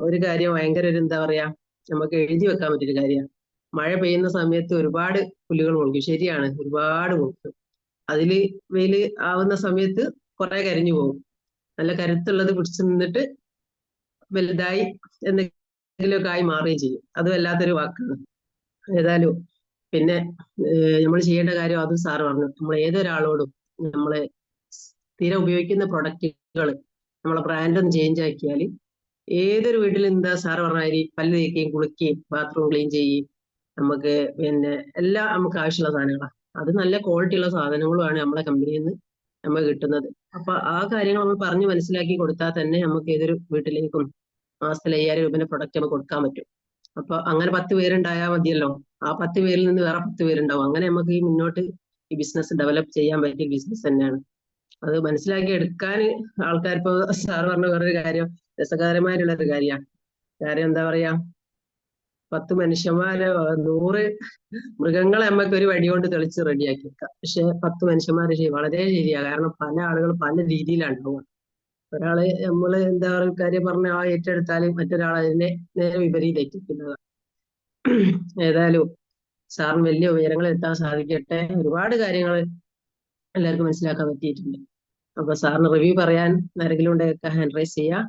ഒരു കാര്യം ഭയങ്കര ഒരു എന്താ പറയാ, നമുക്ക് എഴുതി വെക്കാൻ പറ്റിയൊരു കാര്യമാണ്. മഴ പെയ്യുന്ന സമയത്ത് ഒരുപാട് പുല്ലുകൾ മുളയ്ക്കും, ശരിയാണ്, ഒരുപാട് മുളയ്ക്കും. അതില് വെയില് ആവുന്ന സമയത്ത് കുറെ കരിഞ്ഞു പോകും. നല്ല കരുത്തുള്ളത് പിടിച്ചു നിന്നിട്ട് വലുതായി എന്തെങ്കിലുമൊക്കെ ആയി മാറുകയും ചെയ്യും. അത് വല്ലാത്തൊരു വാക്കാണ്. ഏതായാലും പിന്നെ നമ്മൾ ചെയ്യേണ്ട കാര്യം അതും സാറ് പറഞ്ഞു. നമ്മൾ ഏതൊരാളോടും നമ്മള് സ്ഥിരം ഉപയോഗിക്കുന്ന പ്രൊഡക്റ്റുകൾ നമ്മളെ ബ്രാൻഡ് ഒന്ന് ചേഞ്ച് ആക്കിയാൽ ഏതൊരു വീട്ടിൽ എന്താ സാറ് പറഞ്ഞ പല്ല് തേക്കുകയും കുളിക്കുകയും ബാത്റൂം ക്ലീൻ ചെയ്യുകയും നമുക്ക് പിന്നെ എല്ലാം നമുക്ക് ആവശ്യമുള്ള സാധനങ്ങളാണ്. അത് നല്ല ക്വാളിറ്റി ഉള്ള സാധനങ്ങളുമാണ് നമ്മളെ കമ്പനിയിൽ നിന്ന് നമുക്ക് കിട്ടുന്നത്. അപ്പൊ ആ കാര്യങ്ങൾ നമ്മൾ പറഞ്ഞ് മനസ്സിലാക്കി കൊടുത്താൽ തന്നെ നമുക്ക് ഏതൊരു വീട്ടിലേക്കും മാസത്തിൽ 5000 രൂപയുടെ പ്രൊഡക്റ്റ് നമുക്ക് കൊടുക്കാൻ പറ്റും. അപ്പൊ അങ്ങനെ 10 പേരുണ്ടായാൽ മതിയല്ലോ. ആ 10 പേരിൽ നിന്ന് വേറെ 10 പേരുണ്ടാവും. അങ്ങനെ നമുക്ക് ഈ മുന്നോട്ട് ഈ ബിസിനസ് ഡെവലപ്പ് ചെയ്യാൻ പറ്റിയ ബിസിനസ് തന്നെയാണ്. അത് മനസ്സിലാക്കി എടുക്കാൻ ആൾക്കാർ, ഇപ്പൊ സാറ് പറഞ്ഞ വേറൊരു കാര്യം രസകരമായിട്ടുള്ള ഒരു കാര്യമാണ്. കാര്യം എന്താ പറയാ, 10 മനുഷ്യന്മാരെ 100 മൃഗങ്ങളെ നമുക്ക് ഒരു വടി കൊണ്ട് തെളിച്ച് റെഡിയാക്കി വെക്കാം. പക്ഷെ 10 മനുഷ്യന്മാരെ വളരെ ശരിയാ. കാരണം പല ആളുകൾ പല രീതിയിലാണ് ഉണ്ടാവുക. ഒരാള് നമ്മള് എന്താ പറയുക കാര്യം പറഞ്ഞ ആ ഏറ്റെടുത്താൽ മറ്റൊരാൾ അതിനെ നേരെ വിപരീതമായിരിക്കുന്നതാണ്. ഏതായാലും സാറിന് വലിയ ഉയരങ്ങൾ എത്താൻ സാധിക്കട്ടെ. ഒരുപാട് കാര്യങ്ങൾ എല്ലാവർക്കും മനസ്സിലാക്കാൻ പറ്റിയിട്ടുണ്ട്. അപ്പൊ സാറിന് റിവ്യൂ പറയാൻ ആരെങ്കിലും ഉണ്ടെങ്കിൽ ഹാൻഡ് റൈസ് ചെയ്യാം.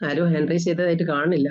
ആരും ഹാൻഡ് റൈസ് ചെയ്തതായിട്ട് കാണുന്നില്ല.